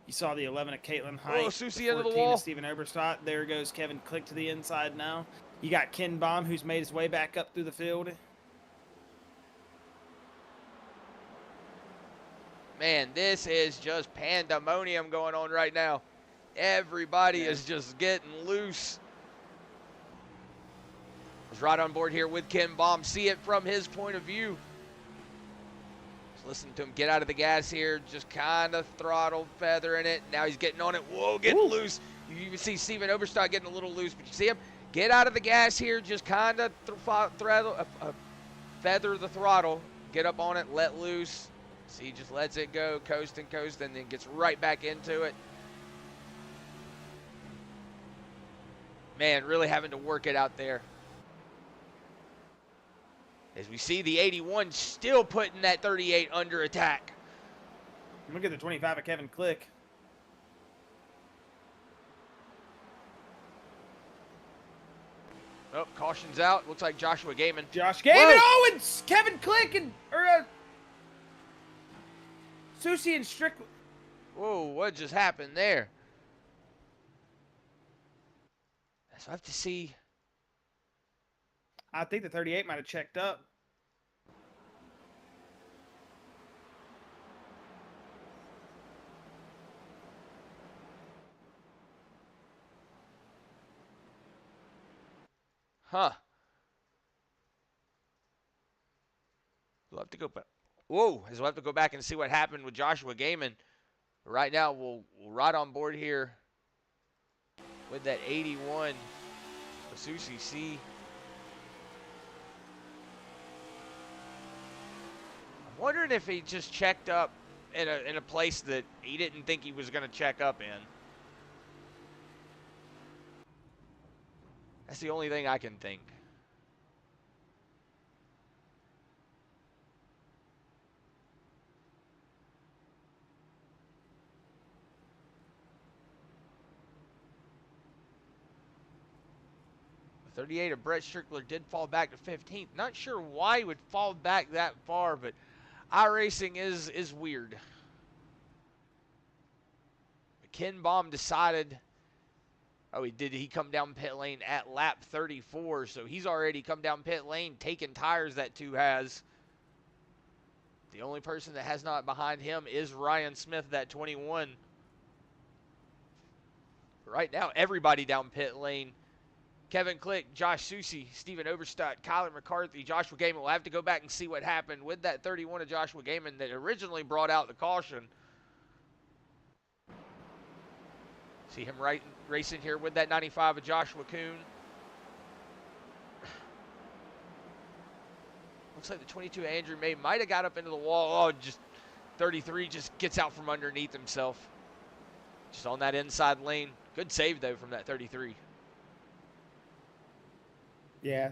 You saw the 11 of Caitlin Height. Oh, Susi the into the 14 wall. of Stephen Oberstadt. There goes Kevin Click to the inside now. You got Ken Baum, who's made his way back up through the field. Man, this is just pandemonium going on right now. Everybody is just getting loose. I was right on board here with Ken Baum. See it from his point of view. Just listen to him get out of the gas here. Just kind of throttle, feathering it. Now he's getting on it. Whoa, getting loose. You even see Stephen Oberstadt getting a little loose, but you see him get out of the gas here. Just kind of feather the throttle. Get up on it, let loose. See, he just lets it go, coast, and then gets right back into it. Man, really having to work it out there. As we see the 81 still putting that 38 under attack. Look at the 25 of Kevin Click. Oh, caution's out. Looks like Joshua Gaiman. Josh Gaiman. Oh, it's Kevin Click and Susi and Strickland. Whoa, what just happened there? So I have to see. I think the 38 might have checked up. Huh. We'll have to go back. Whoa, we'll have to go back and see what happened with Joshua Gaiman. Right now, we'll ride on board here with that 81. Susi C. I'm wondering if he just checked up in a place that he didn't think he was going to check up in. That's the only thing I can think. The 38 of Brett Strickler did fall back to 15th. Not sure why he would fall back that far, but iRacing is weird. Ken Baum decided. Oh, he come down pit lane at lap 34, so he's already come down pit lane, taking tires that 2 has. The only person that has not behind him is Ryan Smith, that 21. Right now, everybody down pit lane. Kevin Click, Josh Susi, Stephen Oberstadt, Kyler McCarthy, Joshua Gaiman. We'll have to go back and see what happened with that 31 of Joshua Gaiman that originally brought out the caution. See him racing here with that 95 of Joshua Kuhn. Looks like the 22 of Andrew May might have got up into the wall. Oh, just 33 just gets out from underneath himself. Just on that inside lane. Good save, though, from that 33. Yeah.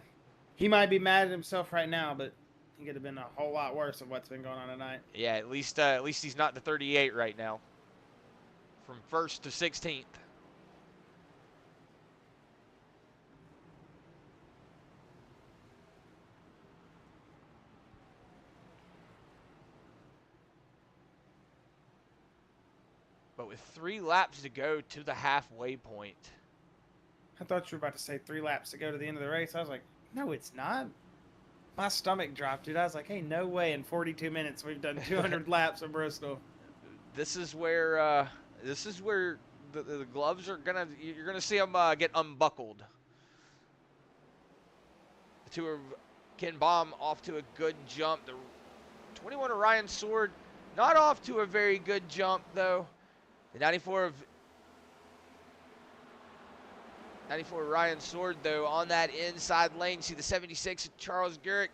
He might be mad at himself right now, but he could have been a whole lot worse of what's been going on tonight. Yeah, at least he's not the 38 right now. From 1st to 16th. But with 3 laps to go to the halfway point. I thought you were about to say 3 laps to go to the end of the race. I was like, no, it's not. My stomach dropped, dude. I was like, hey, no way. In 42 minutes, we've done 200 laps of Bristol. This is where the gloves are you're gonna see them get unbuckled. The two of Ken Baum off to a good jump. The 21 of Ryan Sword not off to a very good jump though. The 94 of Ryan Sword though on that inside lane. See the 76 of Charles Garrick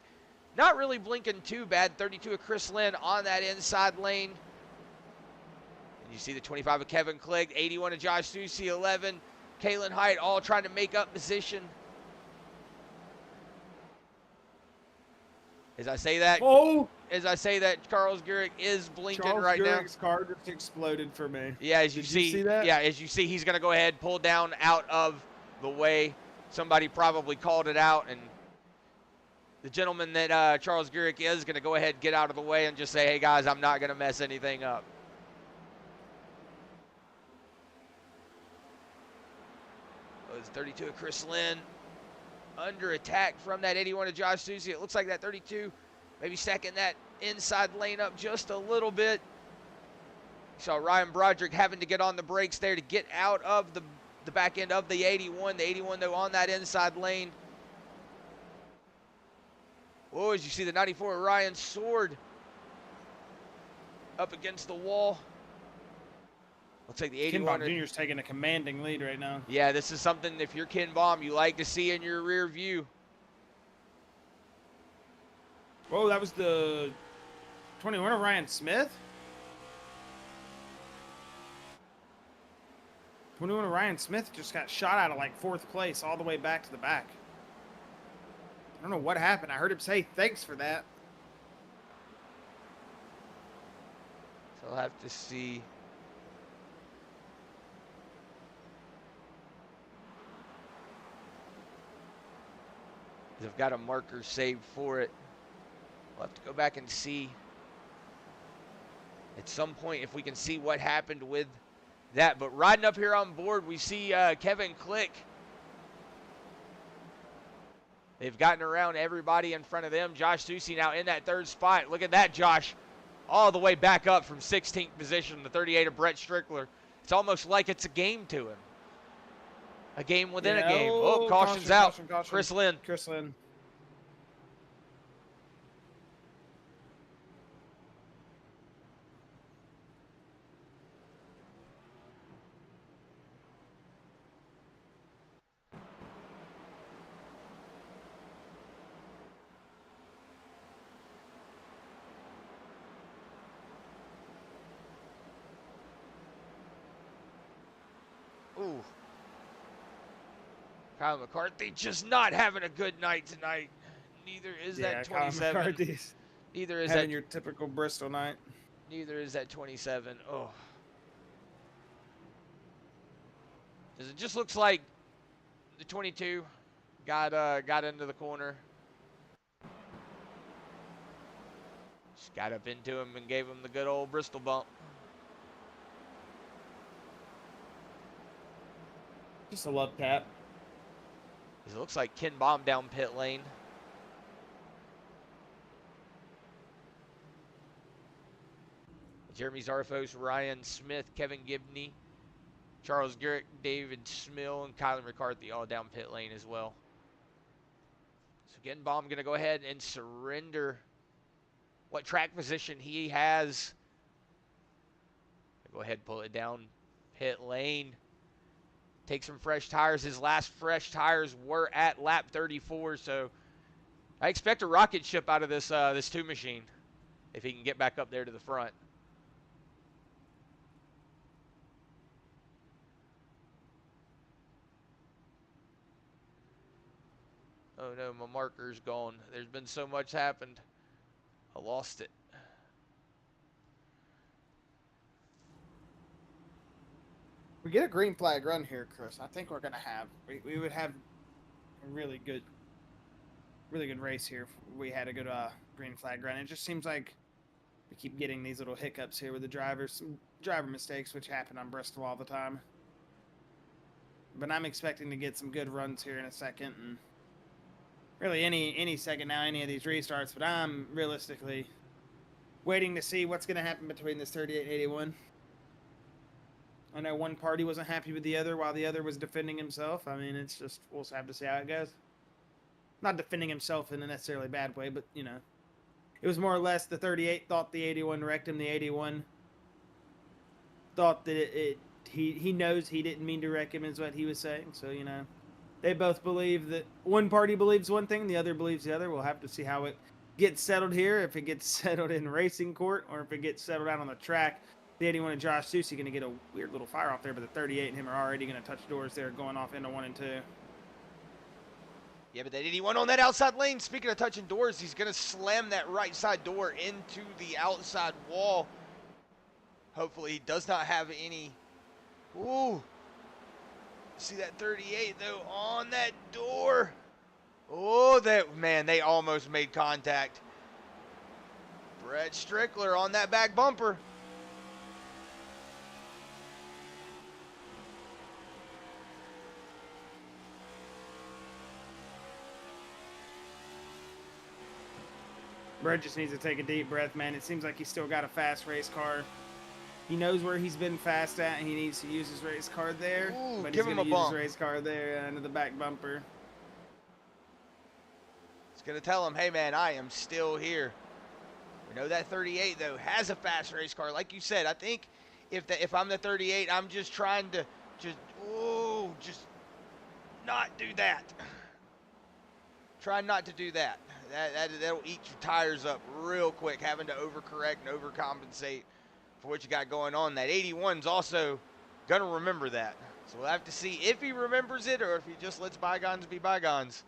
not really blinking too bad. 32 of Chris Lynn on that inside lane. You see the 25 of Kevin Clegg, 81 of Josh Susie, 11, Kalen Height, all trying to make up position. As I say that, Charles Garrick is blinking Charles right Garrick's now. car just exploded for me. Yeah, as you Did you see that? Yeah, as you see, he's going to go ahead, pull down out of the way. Somebody probably called it out, and the gentleman that Charles Garrick is going to go ahead, get out of the way, and just say, hey guys, I'm not going to mess anything up. It's 32 of Chris Lynn. Under attack from that 81 of Josh Susie. It looks like that 32 maybe stacking that inside lane up just a little bit. You saw Ryan Broderick having to get on the brakes there to get out of the back end of the 81. The 81, though, on that inside lane. Oh, as you see the 94 of Ryan Sword up against the wall. Looks like the 81. Ken Baum Jr. is taking a commanding lead right now. Yeah, this is something, if you're Ken Baum, you like to see in your rear view. Whoa, that was the 21 of Ryan Smith? 21 of Ryan Smith just got shot out of like 4th place all the way back to the back. I don't know what happened. I heard him say thanks for that. So I'll have to see. They've got a marker saved for it. We'll have to go back and see at some point if we can see what happened with that. But riding up here on board, we see Kevin Click. They've gotten around everybody in front of them. Josh Susie now in that 3rd spot. Look at that, Josh. All the way back up from 16th position, the 38 of Brett Strickler. It's almost like it's a game to him. A game within a game. Oh, caution's out. Caution. Chris Lynn. Chris Lynn. Ooh. Kyle McCarthy just not having a good night tonight. Neither is that 27. Neither is having that your typical Bristol night. Neither is that 27. Oh. It just looks like the 22 got into the corner. Just got up into him and gave him the good old Bristol bump. Just a love tap. It looks like Ken Baum down pit lane. Jeremy Zarfos, Ryan Smith, Kevin Gibney, Charles Garrick, David Smill, and Kylan McCarthy all down pit lane as well. So Ken Baum going to go ahead and surrender what track position he has. Go ahead and pull it down pit lane. Take some fresh tires. His last fresh tires were at lap 34, so I expect a rocket ship out of this this 2 machine if he can get back up there to the front. Oh no, my marker's gone. There's been so much happened. I lost it. We get a green flag run here, Chris. I think we're gonna have we would have a really good race here if we had a good green flag run. It just seems like we keep getting these little hiccups here with the drivers, some driver mistakes which happen on Bristol all the time. But I'm expecting to get some good runs here in a second, and really any second now, any of these restarts. But I'm realistically waiting to see what's going to happen between this 38 and 81. I know one party wasn't happy with the other while the other was defending himself. I mean, it's just, we'll have to see how it goes. Not defending himself in a necessarily bad way, but, you know, it was more or less the 38 thought the 81 wrecked him. The 81 thought that he knows he didn't mean to wreck him is what he was saying. So, you know, they both believe that one party believes one thing, the other believes the other. We'll have to see how it gets settled here, if it gets settled in racing court or if it gets settled out on the track. The 81 and Josh Susie going to get a weird little fire off there, but the 38 and him are already going to touch doors there, going off into 1 and 2. Yeah, but that 81 on that outside lane, speaking of touching doors, he's going to slam that right side door into the outside wall. Hopefully he does not have any. Ooh. See that 38, though, on that door. Oh, that man, they almost made contact. Brett Strickler on that back bumper. Brett just needs to take a deep breath, man. It seems like he's still got a fast race car. He knows where he's been fast at, and he needs to use his race car there. Ooh, but give he's him a going to use bump. his race car there under the back bumper. It's going to tell him, hey, man, I am still here. We know that 38, though, has a fast race car. Like you said, I think if I'm the 38, I'm just trying to just not do that. Try not to do that. That'll eat your tires up real quick, having to overcorrect and overcompensate for what you got going on. That 81's also going to remember that. So we'll have to see if he remembers it or if he just lets bygones be bygones.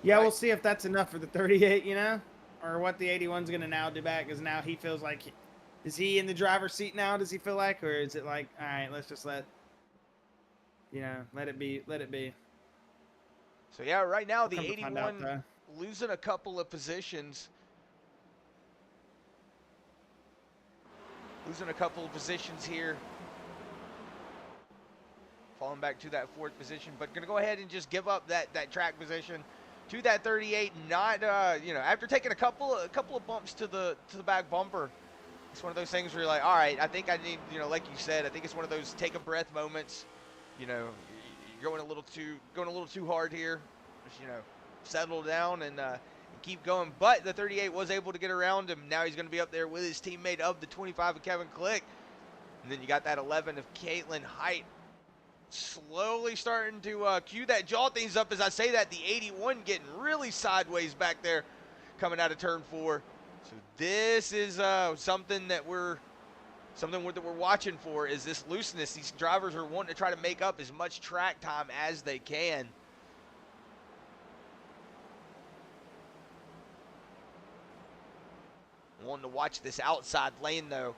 Yeah, Right. we'll see if that's enough for the 38, you know, or what the 81's going to now do back, because now he feels like, is he in the driver's seat now, does he feel like, or is it like, all right, let's just let it be. So, yeah, right now the Come to find out, 81 losing a couple of positions. Losing a couple of positions here. Falling back to that 4th position, but going to go ahead and just give up that track position to that 38. Not, after taking a couple of bumps to the back bumper. It's one of those things where you're like, all right, I think I need, like you said, I think it's one of those take a breath moments. You're going a little too hard here. Just, settle down and keep going. But the 38 was able to get around him. Now he's going to be up there with his teammate of the 25 of Kevin Click. And then you got that 11 of Caitlin Height. Slowly starting to cue that jaw things up as I say that. The 81 getting really sideways back there coming out of turn 4. So this is something that we're watching for, is this looseness. These drivers are wanting to try to make up as much track time as they can. Wanting to watch this outside lane though.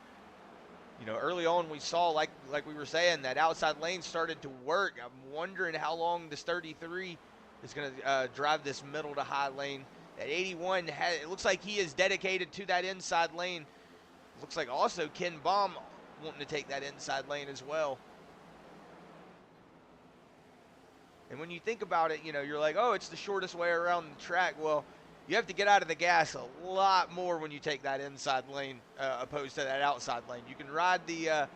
Early on we saw, like we were saying, that outside lane started to work. I'm wondering how long this 33 is going to drive this middle to high lane. That 81, it looks like he is dedicated to that inside lane. Looks like also Ken Baum wanting to take that inside lane as well. And when you think about it, you're like, oh, it's the shortest way around the track. Well, you have to get out of the gas a lot more when you take that inside lane opposed to that outside lane. You can ride the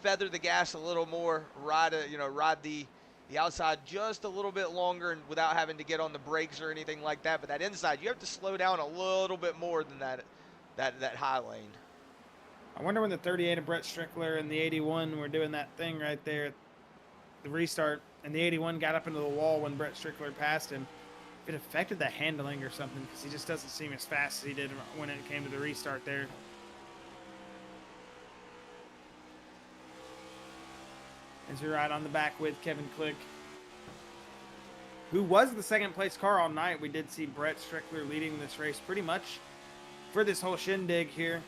feather the gas a little more, ride the outside just a little bit longer and without having to get on the brakes or anything like that. But that inside, you have to slow down a little bit more than that high lane. I wonder when the 38 of Brett Strickler and the 81 were doing that thing right there, the restart, and the 81 got up into the wall when Brett Strickler passed him. If it affected the handling or something, because he just doesn't seem as fast as he did when it came to the restart there. as we ride on the back with Kevin Click, who was the second place car all night. We did see Brett Strickler leading this race pretty much for this whole shindig here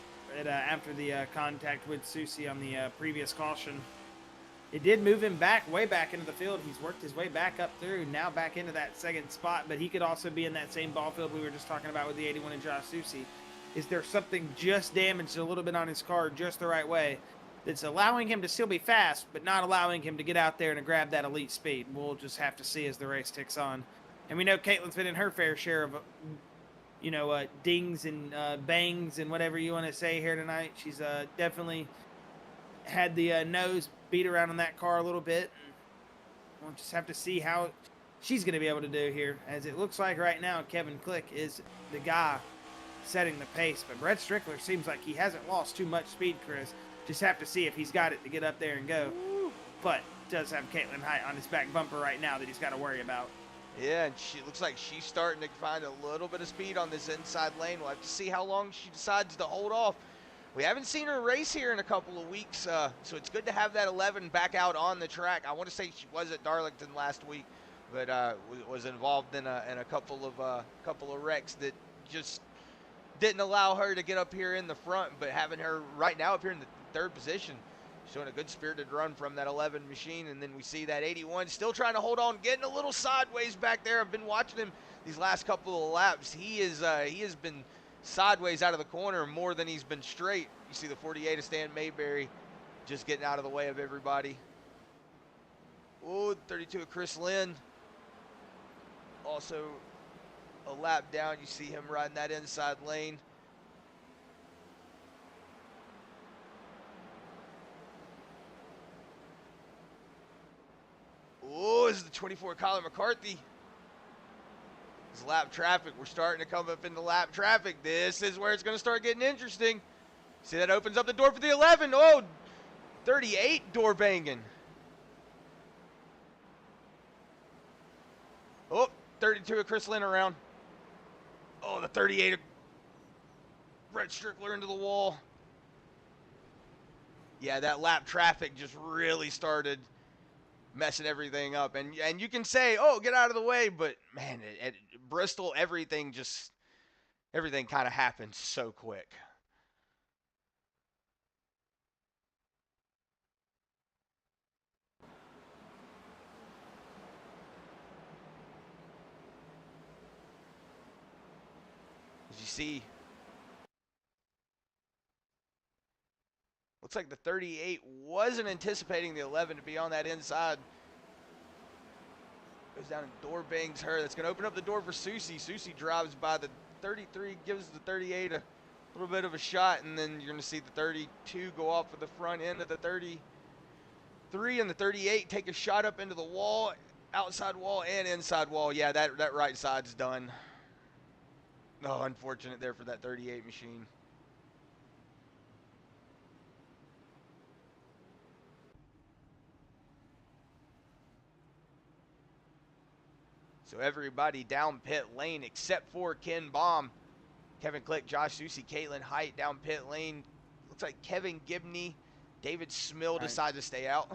after the contact with Susie on the previous caution. It did move him back, way back into the field. He's worked his way back up through, now back into that second spot, but he could also be in that same ball field we were just talking about with the 81 and Josh Susie. Is there something just damaged a little bit on his car just the right way that's allowing him to still be fast, but not allowing him to get out there and grab that elite speed? We'll just have to see as the race ticks on. And we know Caitlin's been in her fair share of, dings and bangs and whatever you want to say here tonight. She's definitely had the nose beat around on that car a little bit. And we'll just have to see how she's going to be able to do here, as it looks like right now Kevin Click is the guy setting the pace. But Brett Strickler seems like he hasn't lost too much speed, Chris. Just have to see if he's got it to get up there and go. But does have Caitlin Height on his back bumper right now that he's got to worry about. Yeah, and she looks like she's starting to find a little bit of speed on this inside lane. We'll have to see how long she decides to hold off. We haven't seen her race here in a couple of weeks, so it's good to have that 11 back out on the track. I want to say she was at Darlington last week, but was involved in a couple of wrecks that just didn't allow her to get up here in the front. But having her right now up here in the third position, showing a good spirited run from that 11 machine. And then we see that 81 still trying to hold on, getting a little sideways back there. I've been watching him these last couple of laps. He has been sideways out of the corner more than he's been straight. You see the 48 of Stan Mayberry just getting out of the way of everybody. Oh, 32 of Chris Lynn. Also a lap down. You see him riding that inside lane. Oh, this is the 24 Colin McCarthy. This lap traffic. We're starting to come up into lap traffic. This is where it's going to start getting interesting. See, that opens up the door for the 11. Oh, 38 door banging. Oh, 32 of Chris Lynn around. Oh, the 38 of Brett Strickler into the wall. Yeah, that lap traffic just really started messing everything up. And you can say, oh, get out of the way, but man, at Bristol, everything kind of happens so quick. As you see, looks like the 38 wasn't anticipating the 11 to be on that inside. Goes down and door bangs her. That's going to open up the door for Susie. Susie drives by the 33, gives the 38 a little bit of a shot, and then you're going to see the 32 go off of the front end of the 33, and the 38 take a shot up into the wall, outside wall and inside wall. Yeah, that right side's done. Oh, unfortunate there for that 38 machine. So everybody down pit lane except for Ken Baum, Kevin Click, Josh Susie, Caitlin Height down pit lane. Looks like Kevin Gibney, David Smill decide to stay out.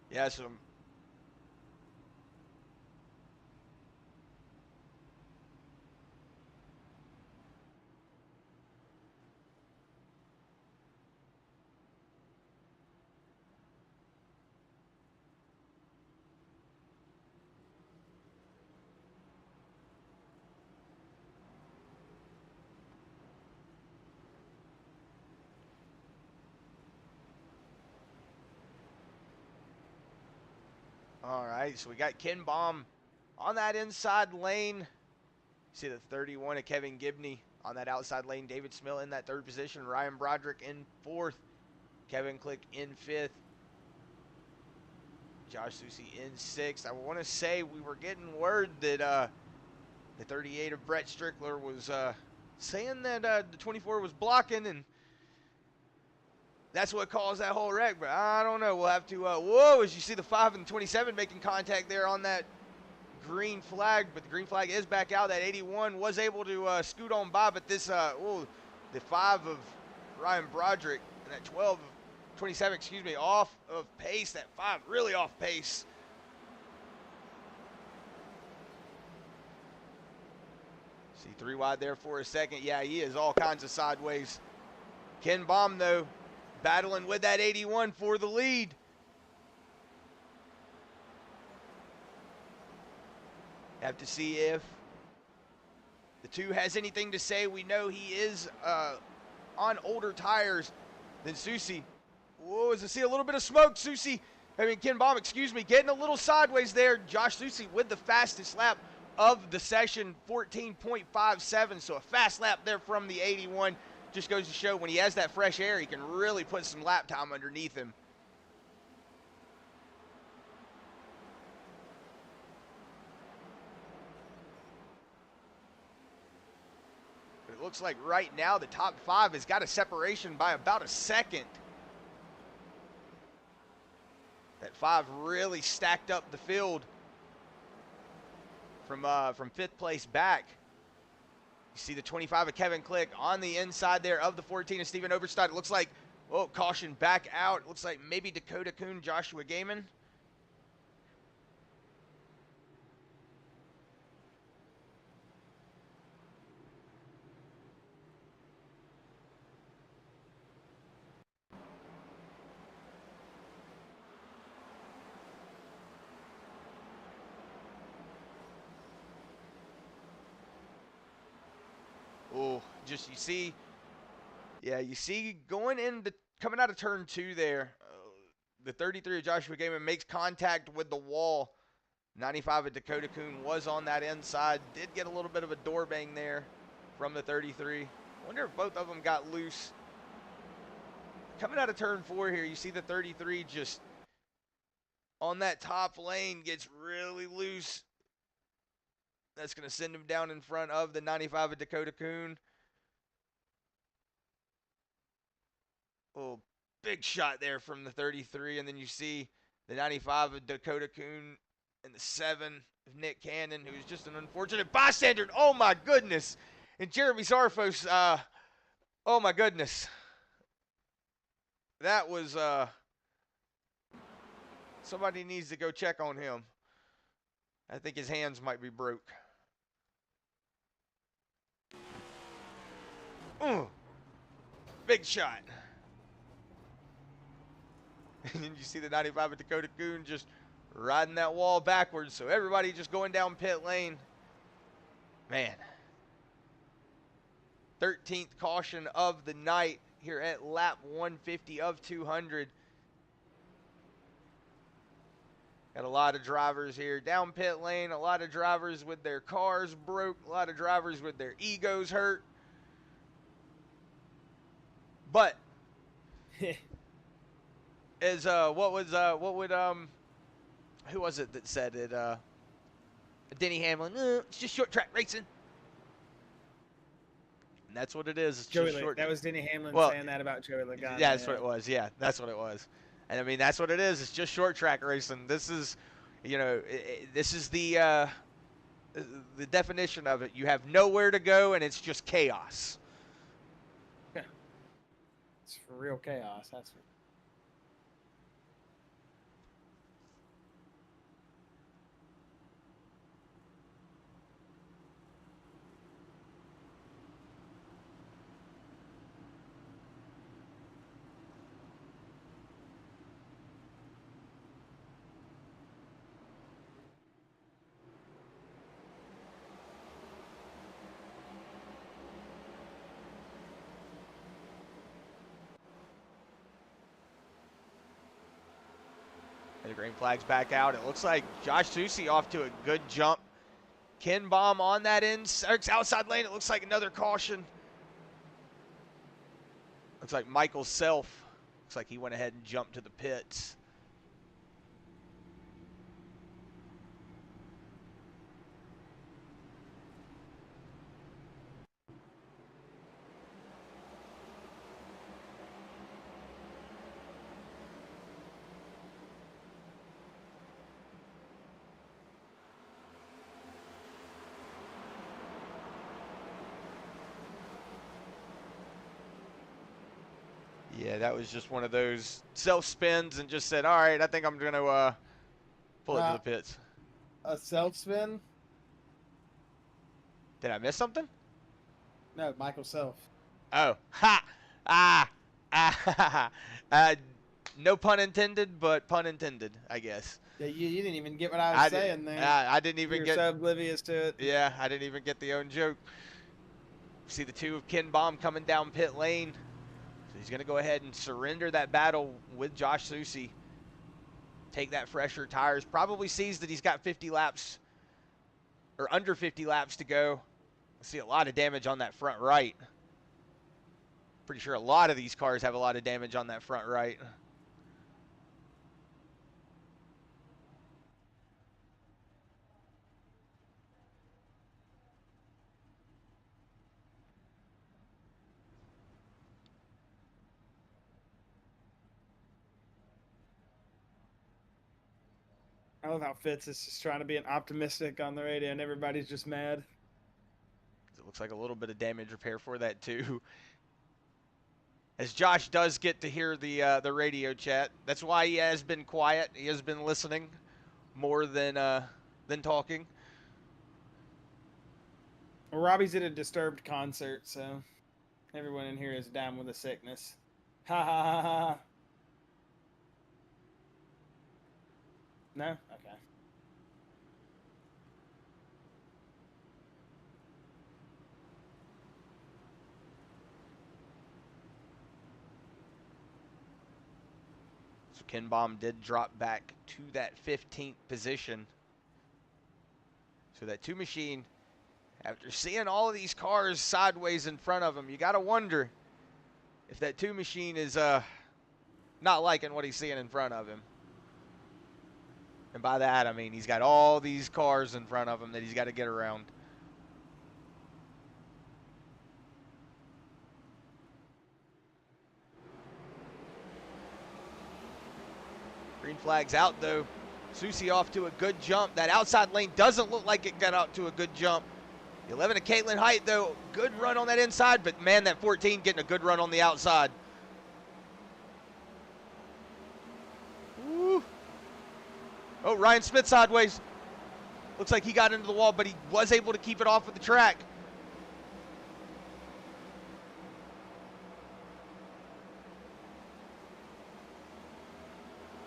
Yeah, so all right, so we got Ken Baum On that inside lane, see the 31 of Kevin Gibney on that outside lane. David Smith in that third position. Ryan Broderick in fourth. Kevin Click in fifth. Josh Susie in sixth. I want to say we were getting word that the 38 of Brett Strickler was saying that the 24 was blocking, and that's what caused that whole wreck. But I don't know. We'll have to. Whoa! As you see the 5 and 27 making contact there on that green flag, but the green flag is back out. That 81 was able to scoot on by, but this, the 5 of Ryan Broderick and that 12 of 27, excuse me, off of pace. That 5 really off pace. See 3 wide there for a second. Yeah, he is all kinds of sideways. Ken Baum, though, battling with that 81 for the lead. Have to see if the 2 has anything to say. We know he is on older tires than Susie. Whoa, as I see a little bit of smoke, Ken Baum, excuse me, getting a little sideways there. Josh Susie with the fastest lap of the session, 14.57. So a fast lap there from the 81. Just goes to show when he has that fresh air, he can really put some lap time underneath him. It looks like right now the top 5 has got a separation by about a second. That 5 really stacked up the field from 5th place back. You see the 25 of Kevin Click on the inside there of the 14 of Steven Oberstadt. It looks like, oh, caution back out. It looks like maybe Dakota Kuhn, Joshua Gaiman. Oh, just you see going coming out of turn 2 there, the 33 of Joshua Gaiman makes contact with the wall. 95 of Dakota Kuhn was on that inside. Did get a little bit of a door bang there from the 33. Wonder if both of them got loose. Coming out of turn 4 here, you see the 33 just on that top lane gets really loose. That's going to send him down in front of the 95 of Dakota Kuhn. Oh, big shot there from the 33. And then you see the 95 of Dakota Kuhn and the 7 of Nick Cannon, who's just an unfortunate bystander. Oh, my goodness. And Jeremy Zarfos, oh, my goodness. That was, somebody needs to go check on him. I think his hands might be broke. Big shot. And you see the 95 of Dakota Kuhn just riding that wall backwards. So everybody just going down pit lane. Man. 13th caution of the night here at lap 150 of 200. Got a lot of drivers here down pit lane. A lot of drivers with their cars broke. A lot of drivers with their egos hurt. But as who was it that said it? Denny Hamlin. It's just short track racing. And that's what it is. It's Joey just short. That was Denny Hamlin saying that about Joey Logano. Yeah, that's what it was. Yeah, that's what it was. And I mean, that's what it is. It's just short track racing. This is, this is the definition of it. You have nowhere to go, and it's just chaos. Yeah. It's for real chaos. That's for The green flag's back out. It looks like Josh Susie off to a good jump Ken Baum on that outside lane. It looks like another caution. Looks like Michael Self. Looks like he went ahead and jumped to the pits. Yeah, that was just one of those self-spins and just said, all right, I think I'm going to pull it to the pits. A self-spin? Did I miss something? No, Michael Self. Oh, ha! No pun intended, but pun intended, I guess. Yeah, you didn't even get what I was saying there. I didn't even You're get. so oblivious to it. Yeah, I didn't even get the own joke. See the two of Ken Baum coming down pit lane. So he's going to go ahead and surrender that battle with Josh Susie. Take that fresher tires. Probably sees that he's got 50 laps or under 50 laps to go. I see a lot of damage on that front right. Pretty sure a lot of these cars have a lot of damage on that front right. I love how Fitz is just trying to be an optimistic on the radio, and everybody's just mad. It looks like a little bit of damage repair for that too. As Josh does get to hear the radio chat, that's why he has been quiet. He has been listening more than talking. Well, Robbie's at a Disturbed concert, so everyone in here is down with a sickness. Ha ha ha ha. No? Okay. So Ken Baum did drop back to that 15th position. So that two machine, after seeing all of these cars sideways in front of him, you got to wonder if that two machine is not liking what he's seeing in front of him. And by that, I mean he's got all these cars in front of him that he's got to get around. Green flag's out, though. Susie off to a good jump. That outside lane doesn't look like it got out to a good jump. The 11 of Caitlin Height, though, good run on that inside, but man, that 14 getting a good run on the outside. Woo. Oh, Ryan Smith sideways. Looks like he got into the wall, but he was able to keep it off of the track.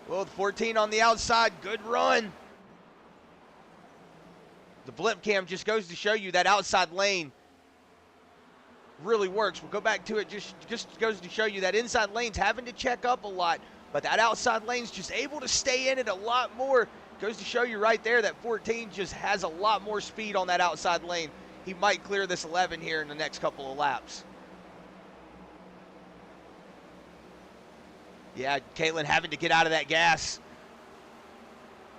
Well, the 14 on the outside, good run. The blimp cam just goes to show you that outside lane really works. We'll go back to it, just goes to show you that inside lane's having to check up a lot, but that outside lane's just able to stay in it a lot more. Goes to show you right there that 14 just has a lot more speed on that outside lane. He might clear this 11 here in the next couple of laps. Yeah, Caitlin having to get out of that gas.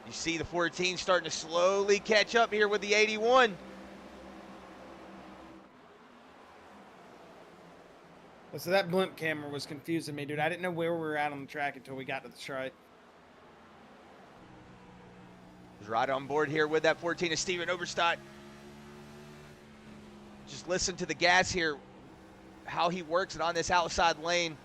You see the 14 starting to slowly catch up here with the 81. So that blimp camera was confusing me, dude. I didn't know where we were at on the track until we got to the stripe. Was right on board here with that 14 is Steven Overstott. Just listen to the gas here, how he works it on this outside lane.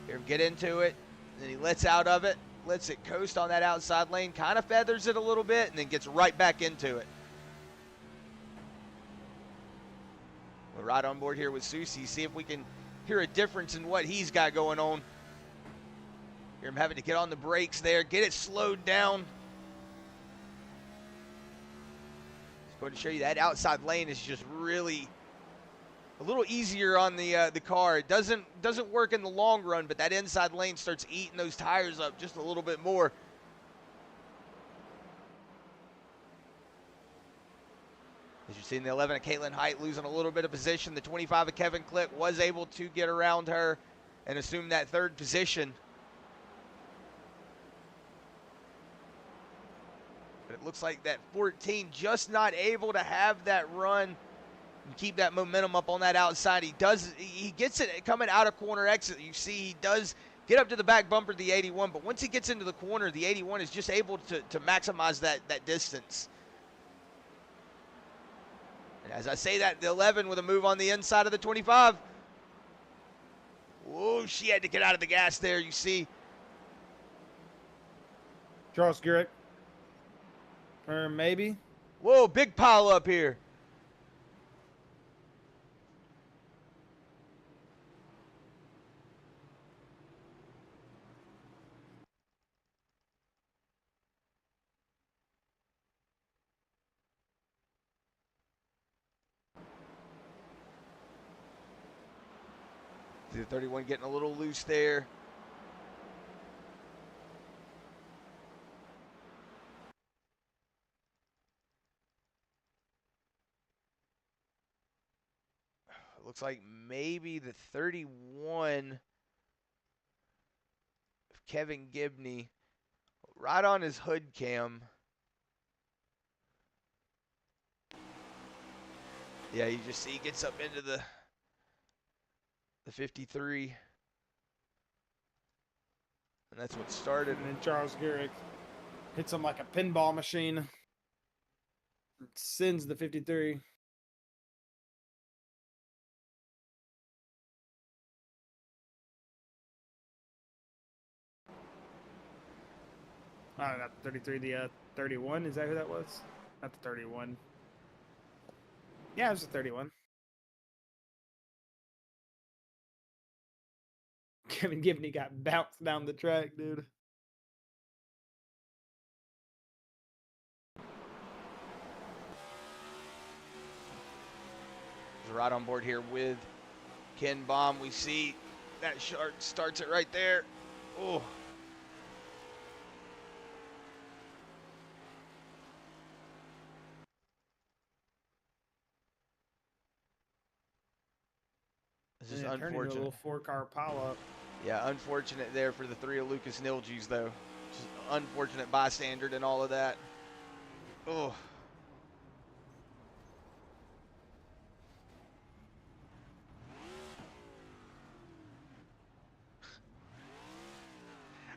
Hear him get into it, then he lets out of it, lets it coast on that outside lane, kind of feathers it a little bit, and then gets right back into it. We're right on board here with Susie. See if we can hear a difference in what he's got going on. Hear him having to get on the brakes there, get it slowed down. Just going to show you that outside lane is just really a little easier on the car. It doesn't work in the long run, but that inside lane starts eating those tires up just a little bit more. As you see in the 11 of Caitlin Height losing a little bit of position. The 25 of Kevin Click was able to get around her and assume that third position. But it looks like that 14 just not able to have that run and keep that momentum up on that outside. He gets it coming out of corner exit. You see he does get up to the back bumper, the 81, but once he gets into the corner, the 81 is just able to maximize that distance. And as I say that, the 11 with a move on the inside of the 25. Whoa, she had to get out of the gas there, you see. Charles Garrick. Or maybe. Whoa, big pile up here. The 31 getting a little loose there. It looks like maybe the 31 of Kevin Gibney right on his hood cam. Yeah, you just see he gets up into the 53. And that's what started. And then Charles Garrick hits him like a pinball machine. Sends the 53. Oh, not the 33, the 31. Is that who that was? Not the 31. Yeah, it was the 31. Kevin Gibney got bounced down the track, dude. Right on board here with Ken Baum. We see that shark starts it right there. Oh. This is unfortunate. A little 4-car pileup. Yeah, unfortunate there for the 3 of Lucas Nilges, though. Just unfortunate bystander and all of that. Oh.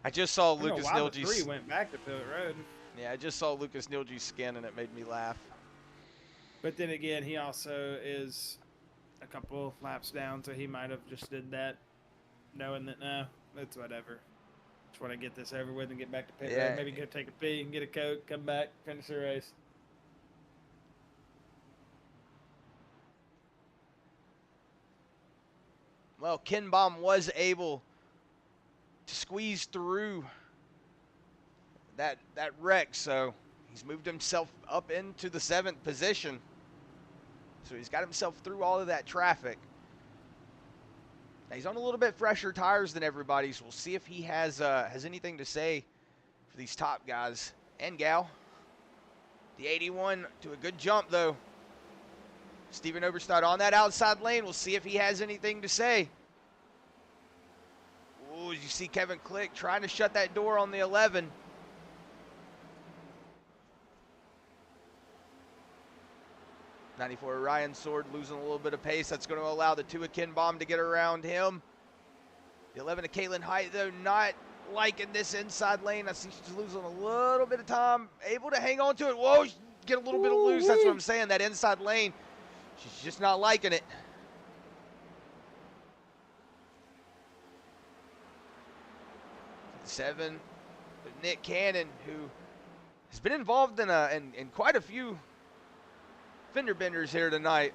I just saw Lucas Nilges. 3 went back to pit road. Yeah, I just saw Lucas Nilges' skin and it made me laugh. But then again, he also is a couple laps down, so he might have just did that, knowing that it's whatever. Just want to get this over with and get back to pit road. Maybe go take a pee and get a Coke, come back, finish the race. Well, Ken Baum was able to squeeze through that wreck, so he's moved himself up into the 7th position. So he's got himself through all of that traffic. Now he's on a little bit fresher tires than everybody, so we'll see if he has anything to say for these top guys and gal. The 81 to a good jump, though. Steven Oberstadt on that outside lane. We'll see if he has anything to say. Ooh, you see Kevin Click trying to shut that door on the 11. '94 Ryan Sword losing a little bit of pace. That's going to allow the 2 of Ken Baum to get around him. The 11 of Caitlin Height, though, not liking this inside lane. I see she's losing a little bit of time. Able to hang on to it. Whoa, get a little bit of loose. That's what I'm saying. That inside lane, she's just not liking it. Seven, Nick Cannon, who has been involved in quite a few fender benders here tonight.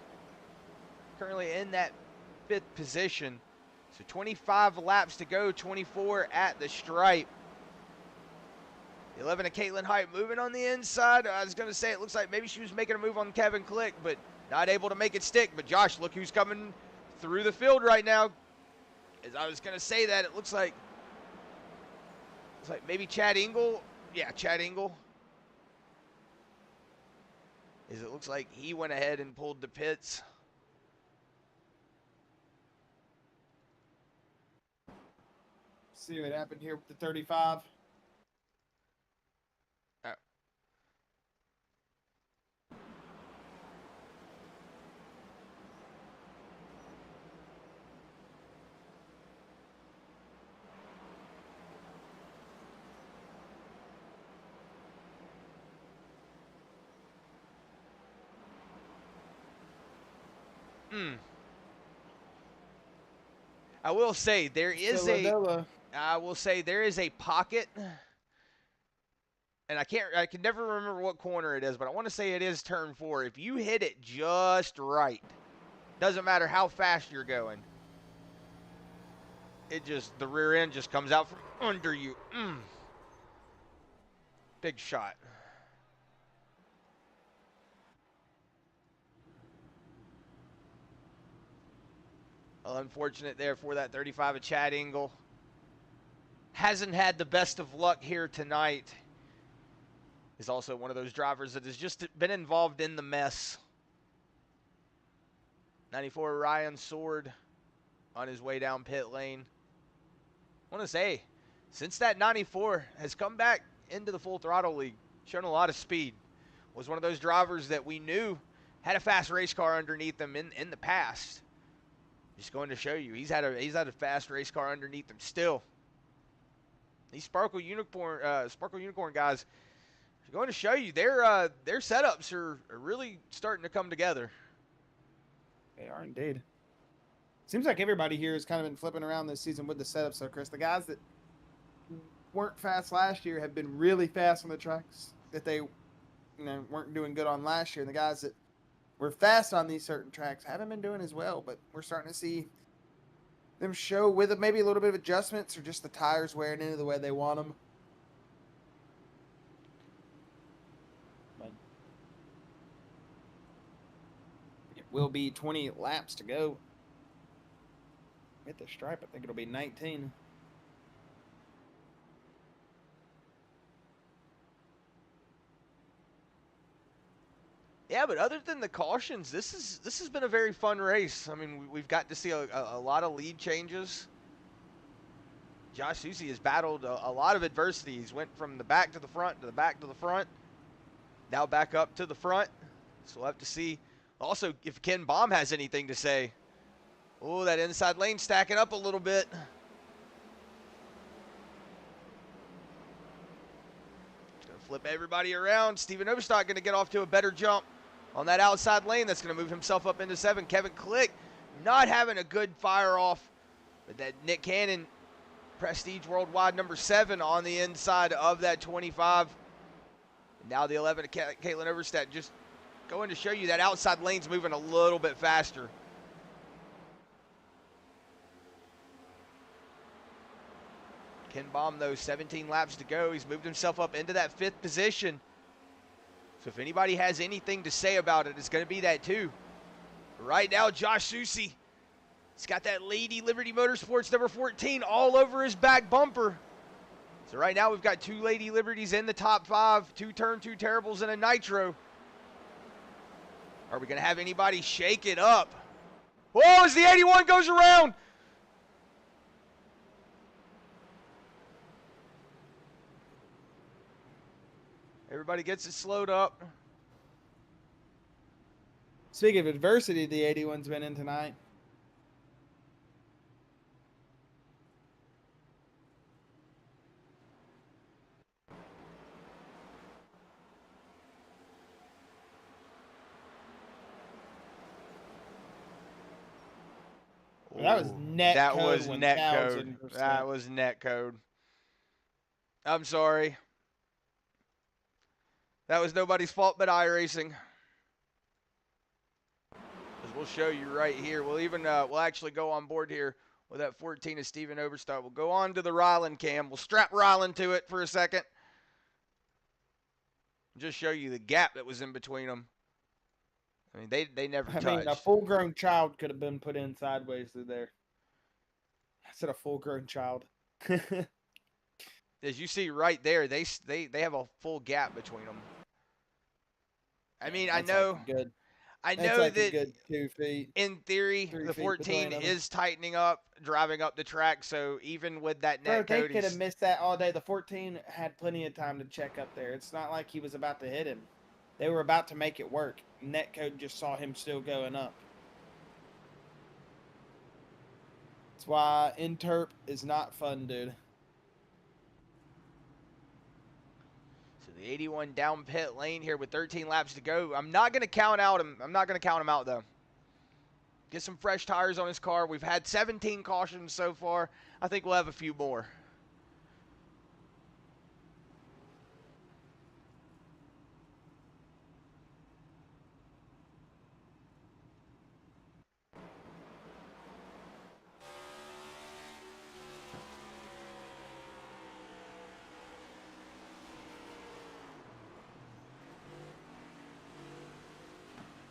Currently in that 5th position. So 25 laps to go, 24 at the stripe. The 11 of Caitlin Height moving on the inside. I was going to say it looks like maybe she was making a move on Kevin Click, but not able to make it stick. But Josh, look who's coming through the field right now. As I was going to say that, it looks like maybe Chad Engel. Yeah, Chad Engel. is it looks like he went ahead and pulled the pits. See what happened here with the 35. I will say there is Philadelphia. a pocket, and I can never remember what corner it is, but I want to say it is turn 4. If you hit it just right, doesn't matter how fast you're going, the rear end just comes out from under you. Big shot. Well, unfortunate there for that 35 of Chad Engel. Hasn't had the best of luck here tonight. Is also one of those drivers that has just been involved in the mess. 94 Ryan Sword on his way down pit lane. I want to say, since that 94 has come back into the Full Throttle League, shown a lot of speed. Was one of those drivers that we knew had a fast race car underneath him in the past. Just going to show you, he's had a fast race car underneath him still. These Sparkle Unicorn guys, going to show you their setups are really starting to come together. They are indeed. Seems like everybody here has kind of been flipping around this season with the setups, though, Chris. The guys that weren't fast last year have been really fast on the tracks that they weren't doing good on last year. And the guys that were fast on these certain tracks haven't been doing as well, but we're starting to see them show with maybe a little bit of adjustments or just the tires wearing into the way they want them. But it will be 20 laps to go. Hit the stripe, I think it'll be 19. Yeah, but other than the cautions, this has been a very fun race. I mean, we've got to see a lot of lead changes. Josh Susie has battled a lot of adversity. He's went from the back to the front, to the back to the front, now back up to the front. So we'll have to see also if Ken Baum has anything to say. Oh, that inside lane stacking up a little bit. Just going to flip everybody around. Steven Overstock going to get off to a better jump on that outside lane. That's going to move himself up into 7. Kevin Click not having a good fire off. But that Nick Cannon, Prestige Worldwide number 7 on the inside of that 25. And now the 11 of Caitlin Overstadt, just going to show you that outside lane's moving a little bit faster. Ken Baum, though, 17 laps to go. He's moved himself up into that 5th position. So if anybody has anything to say about it, it's going to be that too. Right now, Josh Susie, he's got that Lady Liberty Motorsports number 14 all over his back bumper. So right now we've got 2 Lady Liberties in the top 5, 2 Turn 2 Terribles and a Nitro. Are we going to have anybody shake it up? Whoa, as the 81 goes around. Everybody gets it slowed up. Speaking of adversity, the 81's been in tonight. Ooh, that was net that code. Was net code. That was net code. I'm sorry. That was nobody's fault but iRacing. As we'll show you right here. We'll even we'll actually go on board here with that 14 of Steven Overstock. We'll go on to the Ryland cam. We'll strap Ryland to it for a second. Just show you the gap that was in between them. I mean, they never touched. I mean, a full-grown child could have been put in sideways through there. I said a full-grown child. As you see right there, they have a full gap between them. I mean, That's like a good. I That's know like a that good 2 feet, in theory, 3 the feet 14 between them. is tightening up, driving up the track. So even with that Bro, net they code, could have missed that all day. The 14 had plenty of time to check up there. It's not like he was about to hit him. They were about to make it work. Netcode just saw him still going up. That's why interp is not fun, dude. so the 81 down pit lane here with 13 laps to go. I'm not going to count him out though. Get some fresh tires on his car. We've had 17 cautions so far. I think we'll have a few more.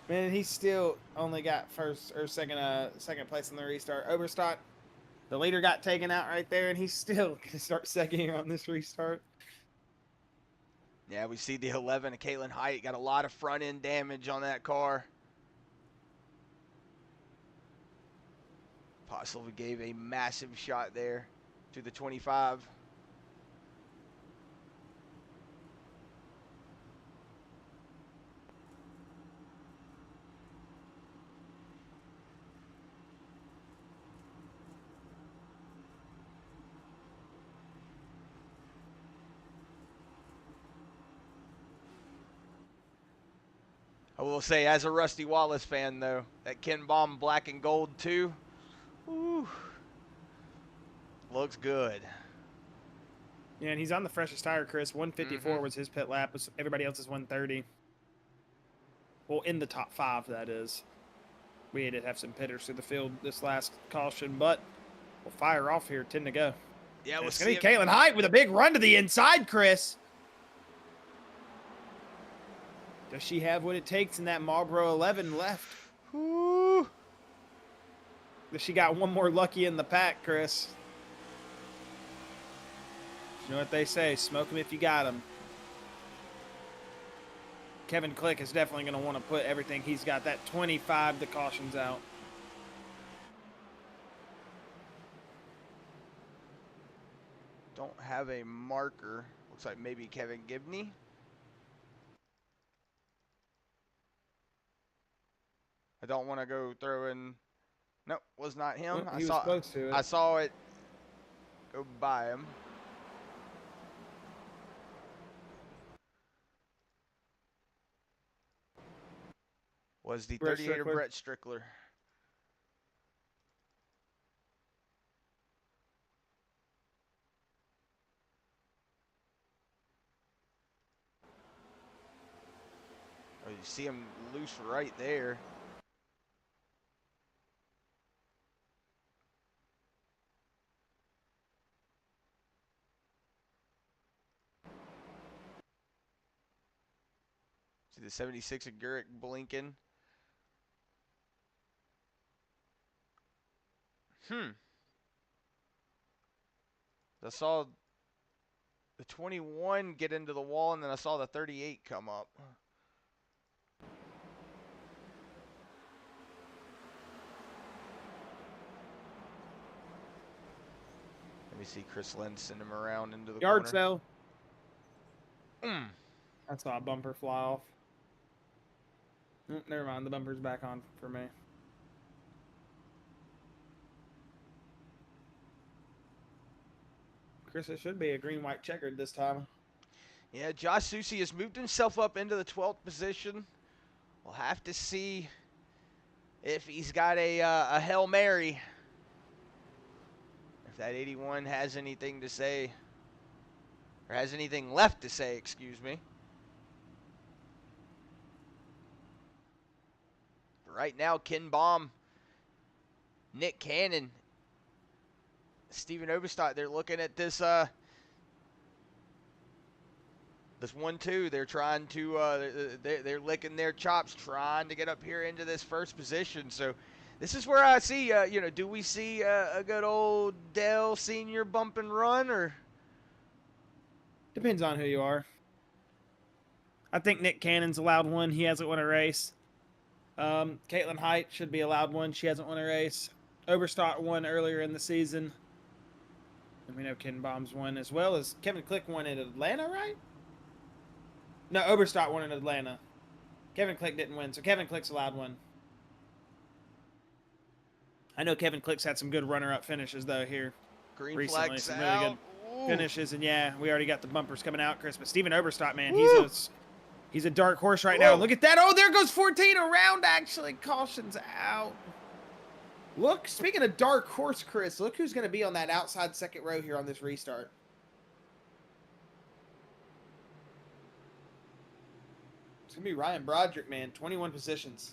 Man, he still only got first or second place in the restart. Oberstadt, the leader, got taken out right there, and he's still gonna start second here on this restart. Yeah, we see the 11 of Caitlin Height got a lot of front end damage on that car. Possibly gave a massive shot there to the 25. I will say, as a Rusty Wallace fan, though, that Ken Baum black and gold too, woo, looks good. Yeah, and he's on the freshest tire, Chris. 154 was his pit lap. Everybody else is 130. Well, in the top 5, that is. We did have some pitters through the field this last caution, but we'll fire off here. 10 to go. Yeah, It's going to be Caitlin Height with a big run to the inside, Chris. Does she have what it takes in that Marlboro 11 left? Ooh. Does she got one more lucky in the pack, Chris? You know what they say, smoke them if you got them. Kevin Click is definitely going to want to put everything he's got. That 25, the caution's out. Don't have a marker. Looks like maybe Kevin Gibney. I don't want to go throw in. Nope, was not him. Well, he was close to it. I saw it go by him. Was the 38er Brett Strickler. Oh, you see him loose right there. See the 76 of Gurrick blinking. I saw the 21 get into the wall, and then I saw the 38 come up. Let me see Chris Lynn send him around into the Yard corner. sale. I saw a bumper fly off. Never mind, the bumper's back on for me. Chris, it should be a green-white checkered this time. Yeah, Josh Susi has moved himself up into the 12th position. We'll have to see if he's got a Hail Mary. If that 81 has anything to say, or has anything left to say, excuse me. Right now, Ken Baum, Nick Cannon, Steven Oberstadt, they're looking at this this 1-2. They're trying to they're licking their chops, trying to get up here into this first position. So this is where I see do we see a good old Dell Senior bump and run, or depends on who you are. I think Nick Cannon's allowed one. He hasn't won a race. Caitlin Height should be allowed one. She hasn't won a race. Oberstadt won earlier in the season. And we know Ken Baum's won as well as Kevin Click won in Atlanta, right? No, Oberstadt won in Atlanta. Kevin Click didn't win, so Kevin Click's allowed one. I know Kevin Click's had some good runner-up finishes, though, here Green recently. flags Some really out. good finishes, and yeah, we already got the bumpers coming out, Chris. But Steven Oberstadt, man, Woo! he's a dark horse right now. Look at that. Oh, there goes 14 around, actually. Caution's out. Look, speaking of dark horse, Chris, look who's going to be on that outside second row here on this restart. It's going to be Ryan Broderick, man. 21 positions.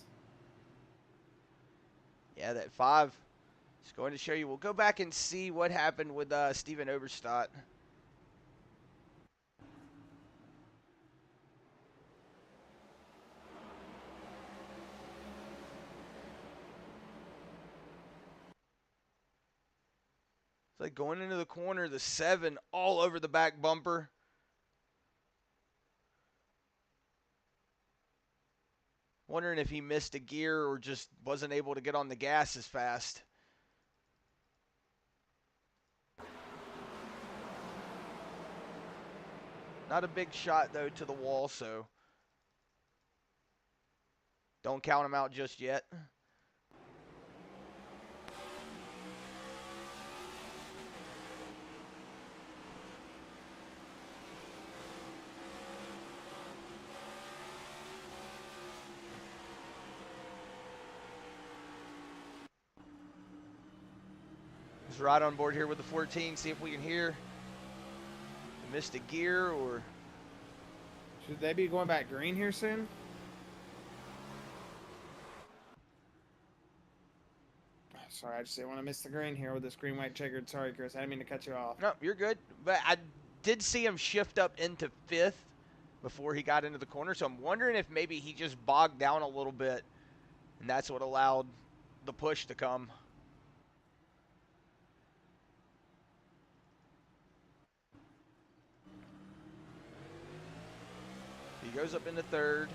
Yeah, that 5 is going to show you. We'll go back and see what happened with Steven Oberstadt. It's like going into the corner, the 7 all over the back bumper. Wondering if he missed a gear or just wasn't able to get on the gas as fast. Not a big shot, though, to the wall, so don't count him out just yet. Just right on board here with the 14. See if we can hear. Missed a gear or. Should they be going back green here soon? Sorry, I just didn't want to miss the green here with this green white checkered. Sorry, Chris, I didn't mean to cut you off. No, you're good. But I did see him shift up into 5th before he got into the corner, so I'm wondering if maybe he just bogged down a little bit, and that's what allowed the push to come. He goes up into 3rd,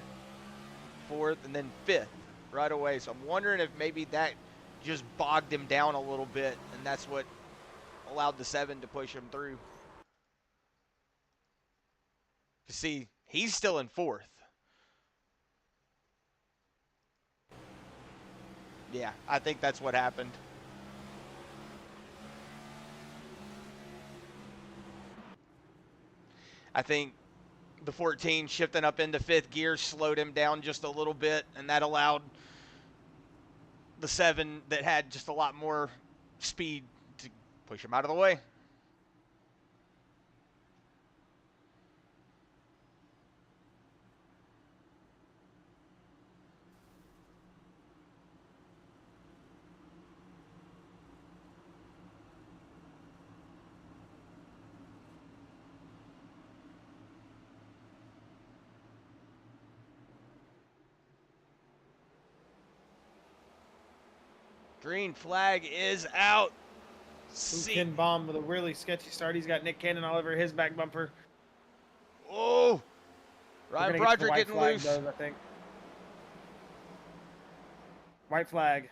4th, and then 5th right away. So I'm wondering if maybe that just bogged him down a little bit, and that's what allowed the 7 to push him through. You see, he's still in 4th. Yeah, I think that's what happened. I think the 14 shifting up into 5th gear slowed him down just a little bit, and that allowed the 7 that had just a lot more speed to push him out of the way. Green flag is out. Ken Baum with a really sketchy start. He's got Nick Cannon all over his back bumper. Oh, Ryan Broderick getting loose. Though, I think. White flag.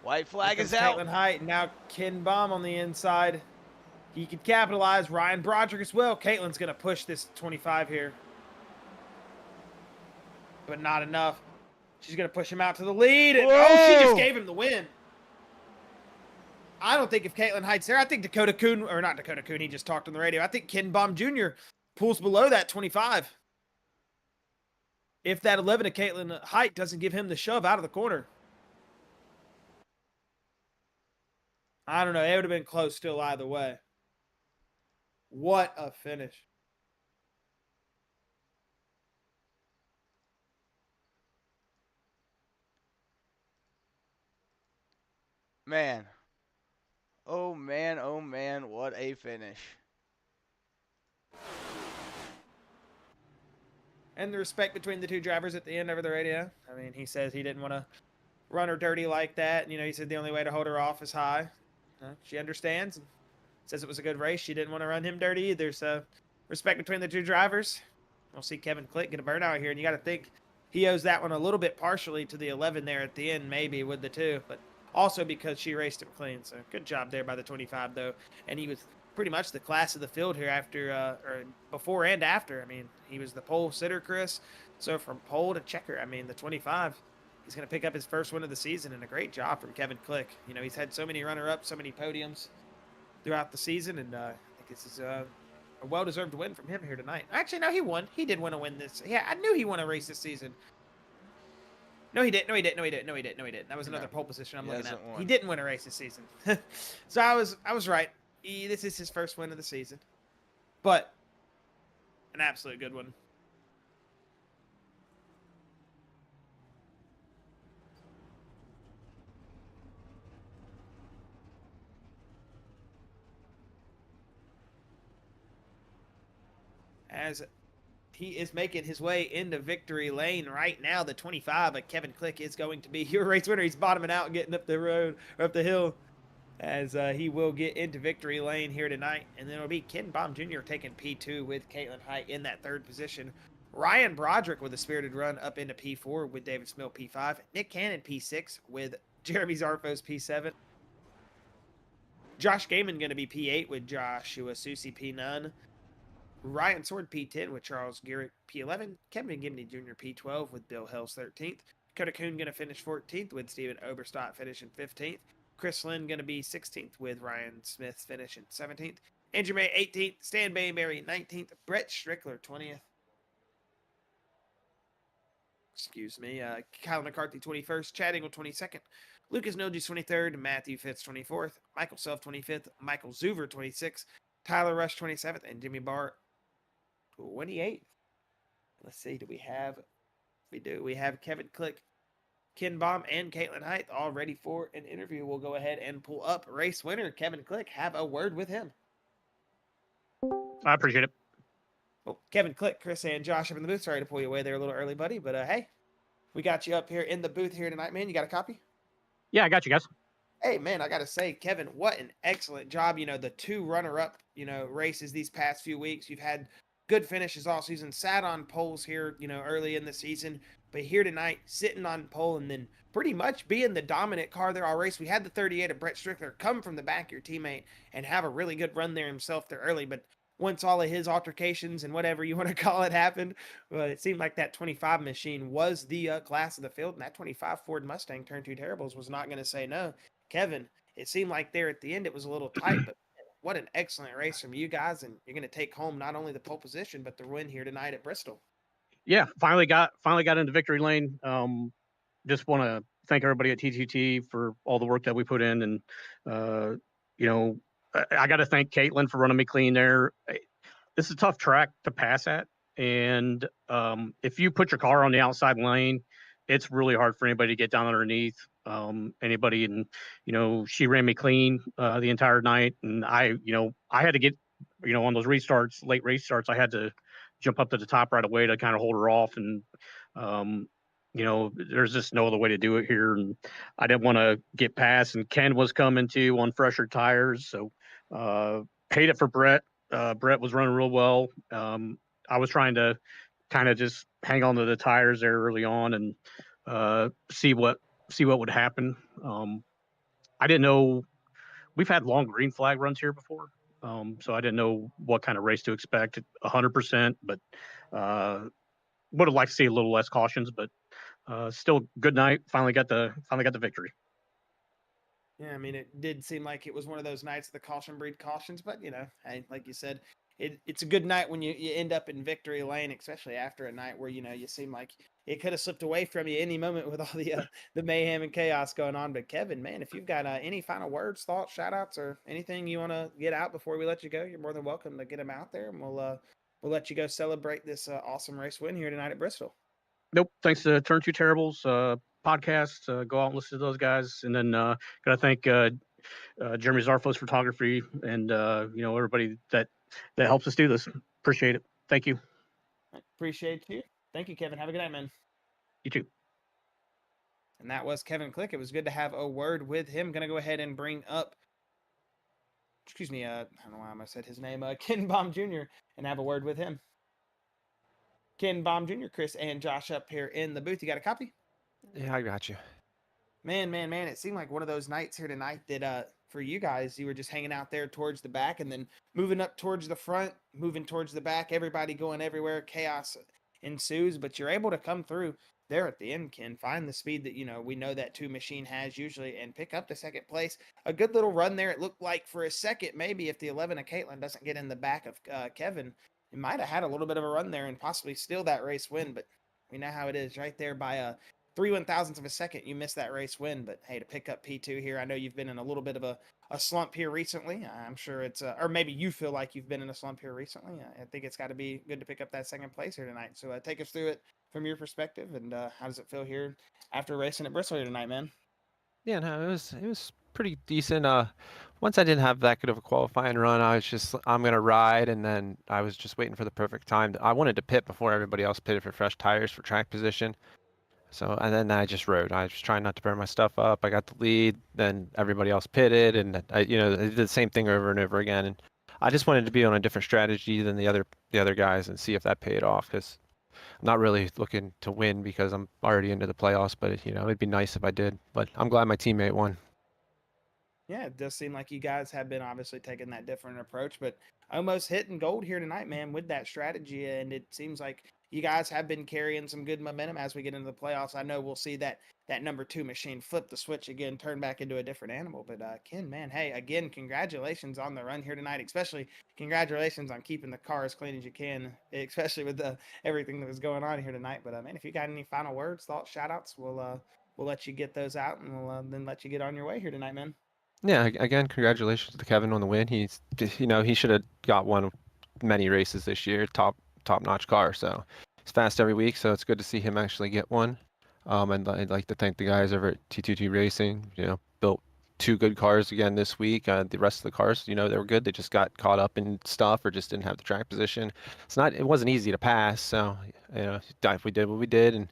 White flag is out. Caitlin Height. Now Ken Baum on the inside. He could capitalize. Ryan Broderick as well. Caitlin's going to push this 25 here. But not enough. She's going to push him out to the lead. And, oh, she just gave him the win. I don't think if Caitlin Height's there, I think Dakota Kuhn, or not Dakota Kuhn, he just talked on the radio. I think Ken Baum Jr. pulls below that 25. If that 11 of Caitlin Height doesn't give him the shove out of the corner. I don't know. It would have been close still either way. What a finish. Man. Oh, man, what a finish. And the respect between the two drivers at the end over the radio. I mean, he says he didn't want to run her dirty like that. You know, he said the only way to hold her off is high. She understands. Says it was a good race. She didn't want to run him dirty either. So, respect between the two drivers. We'll see Kevin Click get a burnout here, and you got to think he owes that one a little bit partially to the 11 there at the end, maybe with the 2, but also because she raced him clean. So good job there by the 25, though. And he was pretty much the class of the field here after, or before and after. I mean, he was the pole sitter, Chris. So from pole to checker, I mean, the 25, he's going to pick up his first win of the season, and a great job from Kevin Click. You know, he's had so many runner-ups, so many podiums throughout the season, and I think this is a well-deserved win from him here tonight. Actually, no, he won. He did win a win this. Yeah, I knew he won a race this season. No, he didn't. No, he didn't. No, he didn't. No, he didn't. No, he didn't. That was another pole position I'm looking at. He didn't win a race this season. So I was right. This is his first win of the season, but an absolute good one. As he is making his way into victory lane right now, the 25, but Kevin Click is going to be your race winner. He's bottoming out, getting up the road, or up the hill, as he will get into victory lane here tonight. And then it'll be Ken Baum Jr. taking P2 with Caitlin Height in that 3rd position. Ryan Broderick with a spirited run up into P4 with David Smill P5. Nick Cannon P6 with Jeremy Zarfos P7. Josh Gaiman going to be P8 with Joshua Susi P9. Ryan Sword P10 with Charles Garrett P11. Kevin Gibney Jr. P12 with Bill Hells 13th. Dakota Kuhn going to finish 14th with Steven Oberstadt finishing 15th. Chris Lynn going to be 16th with Ryan Smith finishing 17th. Andrew May 18th. Stan Bayberry 19th. Brett Strickler 20th. Excuse me. Kyle McCarthy 21st. Chad Engel 22nd. Lucas Nogis 23rd. Matthew Fitz 24th. Michael Self 25th. Michael Zuver 26th. Tyler Rush 27th. And Jimmy Barr 28th. Let's see. Do we have? We do. We have Kevin Click, Ken Baum, and Caitlin Height all ready for an interview. We'll go ahead and pull up race winner Kevin Click. Have a word with him. I appreciate it. Well, Kevin Click, Chris, and Josh up in the booth. Sorry to pull you away there a little early, buddy. But hey, we got you up here in the booth here tonight, man. You got a copy? Yeah, I got you guys. Hey, man, I got to say, Kevin, what an excellent job. You know, the 2 runner-up, races these past few weeks. You've had good finishes all season, sat on poles here, early in the season. But here tonight, sitting on pole and then pretty much being the dominant car there all race. We had the 38 of Brett Strickler come from the back of your teammate and have a really good run there himself there early. But once all of his altercations and whatever you want to call it happened, well, it seemed like that 25 machine was the class of the field. And that 25 Ford Mustang Turn 2 Terribles was not going to say no. Kevin, it seemed like there at the end it was a little tight, but what an excellent race from you guys, and you're going to take home not only the pole position but the win here tonight at Bristol. Yeah, finally got into victory lane. Just want to thank everybody at TTT for all the work that we put in, and I got to thank Caitlin for running me clean there. This is a tough track to pass at, and if you put your car on the outside lane, it's really hard for anybody to get down underneath. Anybody, and she ran me clean the entire night, and I had to get on those restarts, late restarts, I had to jump up to the top right away to kind of hold her off, and there's just no other way to do it here, and I didn't want to get past, and Ken was coming too on fresher tires, so paid it for Brett. Brett was running real well. I was trying to kind of just hang on to the tires there early on and see what would happen. I didn't know we've had long green flag runs here before, so I didn't know what kind of race to expect. 100%, but would have liked to see a little less cautions, but still good night. Finally got the victory. Yeah, I mean, it did seem like it was one of those nights of the caution breed cautions, but hey, like you said, it's a good night when you end up in victory lane, especially after a night where you seem like it could have slipped away from you any moment with all the mayhem and chaos going on. But Kevin, man, if you've got any final words, thoughts, shout outs, or anything you want to get out before we let you go, you're more than welcome to get them out there, and we'll let you go celebrate this awesome race win here tonight at Bristol. Nope. Thanks to Turn 2 Terribles podcast. Go out and listen to those guys, and then gotta thank Jeremy Zarfos Photography and everybody that helps us do this. Appreciate it. Thank you. Appreciate you. Thank you, Kevin. Have a good night, man. You too. And that was Kevin Click. It was good to have a word with him. Gonna go ahead and bring up, I don't know why I said his name, Ken Baum Jr., and have a word with him. Ken Baum Jr., Chris, and Josh up here in the booth. You got a copy? Yeah, I got you. Man, it seemed like one of those nights here tonight that for you guys, you were just hanging out there towards the back and then moving up towards the front, moving towards the back, everybody going everywhere, chaos ensues, but you're able to come through there at the end, Ken, find the speed that we know that two machine has usually and pick up the second place. A good little run there. It looked like for a second, maybe if the 11 of Caitlin doesn't get in the back of Kevin, it might have had a little bit of a run there and possibly steal that race win, but we know how it is right there by a 3/1000th of a second, you missed that race win. But hey, to pick up P2 here, I know you've been in a little bit of a slump here recently. I'm sure it's, or maybe you feel like you've been in a slump here recently. I think it's got to be good to pick up that second place here tonight. So take us through it from your perspective, and how does it feel here after racing at Bristol here tonight, man? Yeah, no, it was pretty decent. Once I didn't have that good of a qualifying run, I was just I'm gonna ride, and then I was just waiting for the perfect time. I wanted to pit before everybody else pitted for fresh tires for track position. So and then I just rode. I was trying not to burn my stuff up. I got the lead. Then everybody else pitted, and I did the same thing over and over again. And I just wanted to be on a different strategy than the other guys and see if that paid off. Because I'm not really looking to win because I'm already into the playoffs. But it'd be nice if I did. But I'm glad my teammate won. Yeah, it does seem like you guys have been obviously taking that different approach, but almost hitting gold here tonight, man, with that strategy. And it seems like you guys have been carrying some good momentum as we get into the playoffs. I know we'll see that number two machine flip the switch again, turn back into a different animal. But Ken, man, hey, again, congratulations on the run here tonight. Especially congratulations on keeping the car as clean as you can, especially with everything that was going on here tonight. But man, if you got any final words, thoughts, shout outs, we'll let you get those out, and we'll then let you get on your way here tonight, man. Yeah, again, congratulations to Kevin on the win. He should have got one of many races this year. Top notch car. So he's fast every week. So it's good to see him actually get one. And I'd like to thank the guys over at T22 Racing. Built two good cars again this week. The rest of the cars, they were good. They just got caught up in stuff or just didn't have the track position. It wasn't easy to pass. So we did what we did, and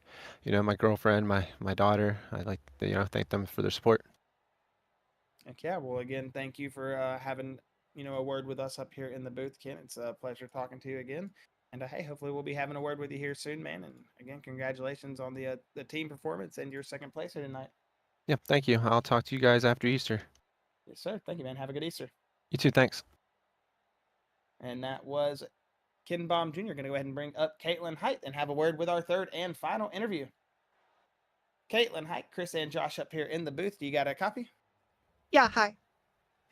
my girlfriend, my daughter, I'd like to thank them for their support. Heck yeah. Well, again, thank you for having a word with us up here in the booth, Ken. It's a pleasure talking to you again. And hey, hopefully we'll be having a word with you here soon, man. And again, congratulations on the team performance and your second place here tonight. Yeah, thank you. I'll talk to you guys after Easter. Yes, sir. Thank you, man. Have a good Easter. You too. Thanks. And that was Ken Baum Jr. Going to go ahead and bring up Caitlin Height and have a word with our third and final interview. Caitlin Height, Chris, and Josh up here in the booth. Do you got a copy? Yeah, hi.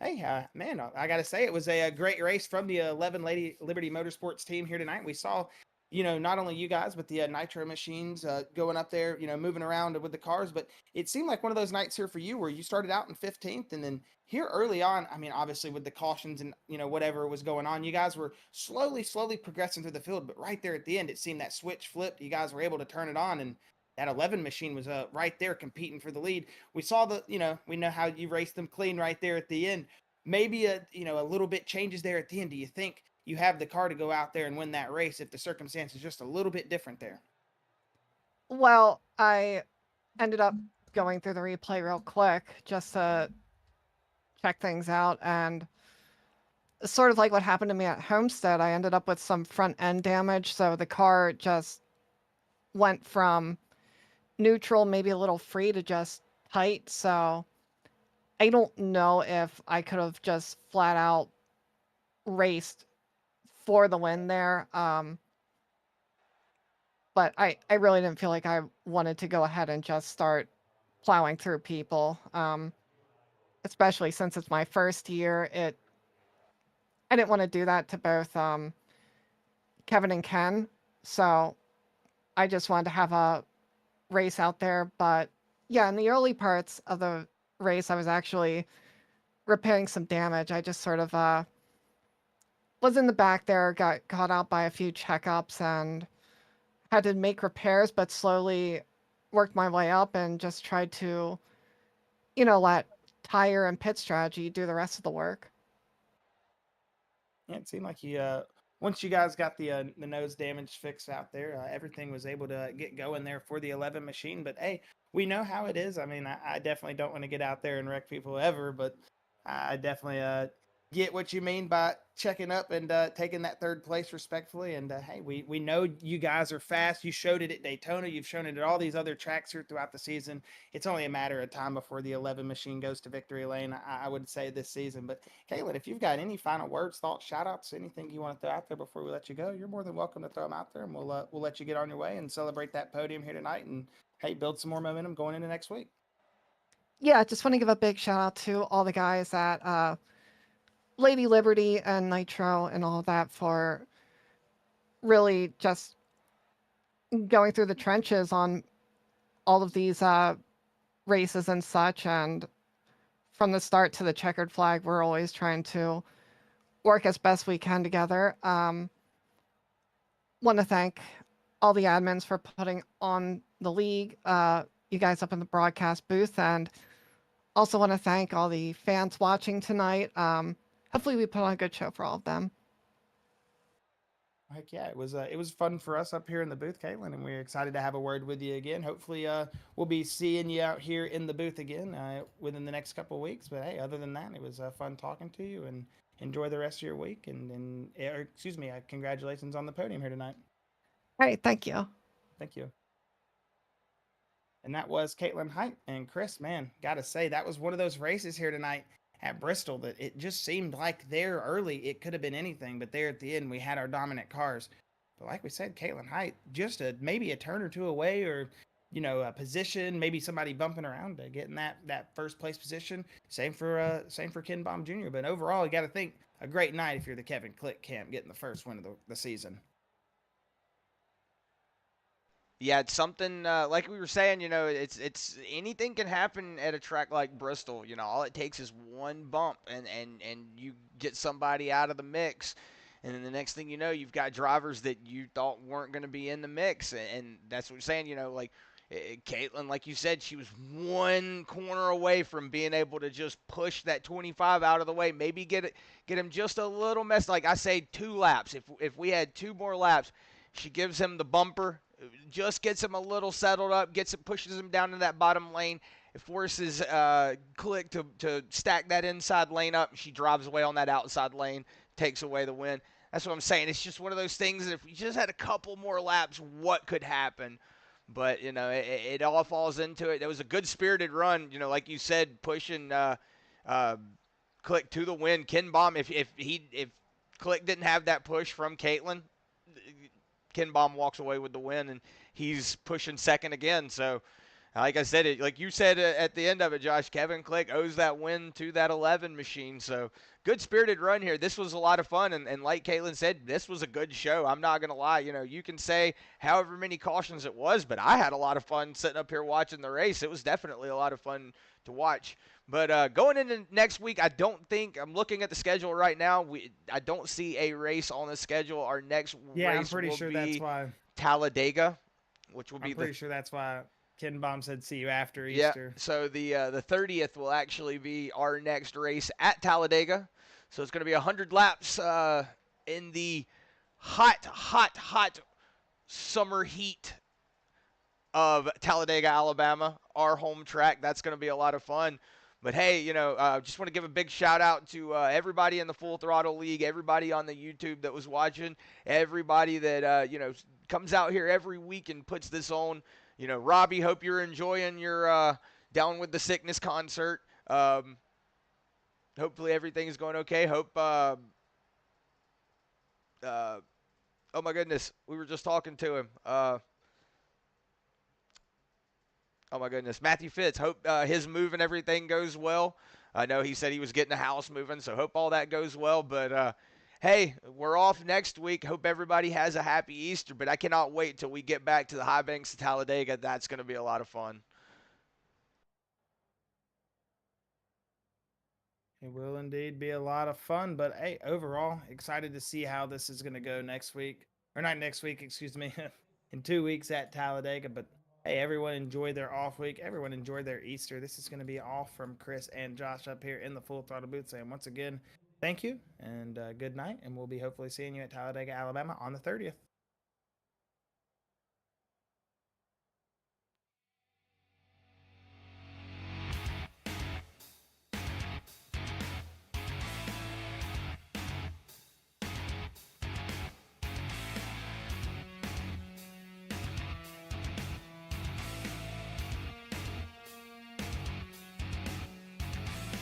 Hey, man, I got to say it was a great race from the 11 Lady Liberty Motorsports team here tonight. We saw, not only you guys, but the Nitro machines going up there, moving around with the cars. But it seemed like one of those nights here for you where you started out in 15th, and then here early on, I mean, obviously with the cautions and, whatever was going on, you guys were slowly progressing through the field. But right there at the end, it seemed that switch flipped. You guys were able to turn it on, and that 11 machine was right there competing for the lead. We saw we know how you raced them clean right there at the end. Maybe a little bit changes there at the end. Do you think you have the car to go out there and win that race if the circumstance is just a little bit different there? Well, I ended up going through the replay real quick just to check things out, and sort of like what happened to me at Homestead, I ended up with some front end damage, so the car just went from neutral, maybe a little free, to just tight. So I don't know if I could have just flat out raced for the win there. But I really didn't feel like I wanted to go ahead and just start plowing through people. Especially since it's my first year. I didn't want to do that to both Kevin and Ken. So I just wanted to have a race out there. But yeah, in the early parts of the race, I was actually repairing some damage. I just sort of was in the back there, got caught out by a few checkups, and had to make repairs, but slowly worked my way up and just tried to, let tire and pit strategy do the rest of the work. Yeah, it seemed like once you guys got the nose damage fixed out there, everything was able to get going there for the 11 machine. But hey, we know how it is. I mean, I definitely don't want to get out there and wreck people ever, but I definitely get what you mean by checking up and taking that third place respectfully. And hey, we know you guys are fast. You showed it at Daytona. You've shown it at all these other tracks here throughout the season. It's only a matter of time before the 11 machine goes to victory lane, I would say, this season. But Caitlin, if you've got any final words, thoughts, shout outs, anything you want to throw out there before we let you go, you're more than welcome to throw them out there, and we'll let you get on your way and celebrate that podium here tonight, and hey, build some more momentum going into next week. Yeah, just want to give a big shout out to all the guys at Lady Liberty and Nitro and all of that for really just going through the trenches on all of these races and such. And from the start to the checkered flag, we're always trying to work as best we can together. Want to thank all the admins for putting on the league, you guys up in the broadcast booth, and also want to thank all the fans watching tonight. Hopefully we put on a good show for all of them. Heck yeah, it was fun for us up here in the booth, Caitlin, and we're excited to have a word with you again. Hopefully, we'll be seeing you out here in the booth again within the next couple of weeks. But hey, other than that, it was fun talking to you, and enjoy the rest of your week. And congratulations on the podium here tonight. All right, thank you. Thank you. And that was Caitlin Height. And Chris, man, gotta say, that was one of those races here tonight at Bristol that it just seemed like there early it could have been anything, but there at the end we had our dominant cars. But like we said, Caitlin Height just maybe a turn or two away, or a position, maybe somebody bumping around to getting that first place position. Same for Ken Baum Jr. But overall, you got to think a great night if you're the Kevin Click camp getting the first win of the season. Yeah, it's something like we were saying. It's anything can happen at a track like Bristol. All it takes is one bump, and you get somebody out of the mix, and then the next thing you know, you've got drivers that you thought weren't going to be in the mix, and that's what we're saying. Like Caitlin, like you said, she was one corner away from being able to just push that 25 out of the way, maybe get him just a little mess. Like I say, 2 laps. If we had 2 more laps, she gives him the bumper. Just gets him a little settled up, pushes him down to that bottom lane. It forces Click to stack that inside lane up. She drives away on that outside lane, takes away the win. That's what I'm saying. It's just one of those things that if we just had a couple more laps, what could happen? But, it all falls into it. It was a good-spirited run, like you said, pushing Click to the win. Ken Baum, if Click didn't have that push from Caitlin, Ken Baum walks away with the win, and he's pushing second again. So, like I said, like you said at the end of it, Josh, Kevin Click owes that win to that 11 machine. So, good-spirited run here. This was a lot of fun, and like Caitlin said, this was a good show. I'm not going to lie. You can say however many cautions it was, but I had a lot of fun sitting up here watching the race. It was definitely a lot of fun to watch. But going into next week, I don't think – I'm looking at the schedule right now. I don't see a race on the schedule. Our next race will be that's why Talladega, which will be I'm pretty sure that's why Ken Baum said see you after yeah, Easter. So the 30th will actually be our next race at Talladega. So it's going to be 100 laps in the hot summer heat of Talladega, Alabama, our home track. That's going to be a lot of fun. But hey, just want to give a big shout out to everybody in the Full Throttle League, everybody on the YouTube that was watching, everybody that comes out here every week and puts this on. Robbie, hope you're enjoying your Down with the Sickness concert. Hopefully everything is going okay. Hope. Oh my goodness, we were just talking to him. Oh, my goodness. Matthew Fitz, hope his move and everything goes well. I know he said he was getting the house moving, so hope all that goes well. But, hey, we're off next week. Hope everybody has a happy Easter, but I cannot wait till we get back to the high banks of Talladega. That's going to be a lot of fun. It will indeed be a lot of fun, but hey, overall, excited to see how this is going to go next week. Or not next week, excuse me, in 2 weeks at Talladega, but hey, everyone enjoy their off week. Everyone enjoy their Easter. This is going to be all from Chris and Josh up here in the Full Throttle booth saying once again, thank you and good night. And we'll be hopefully seeing you at Talladega, Alabama on the 30th.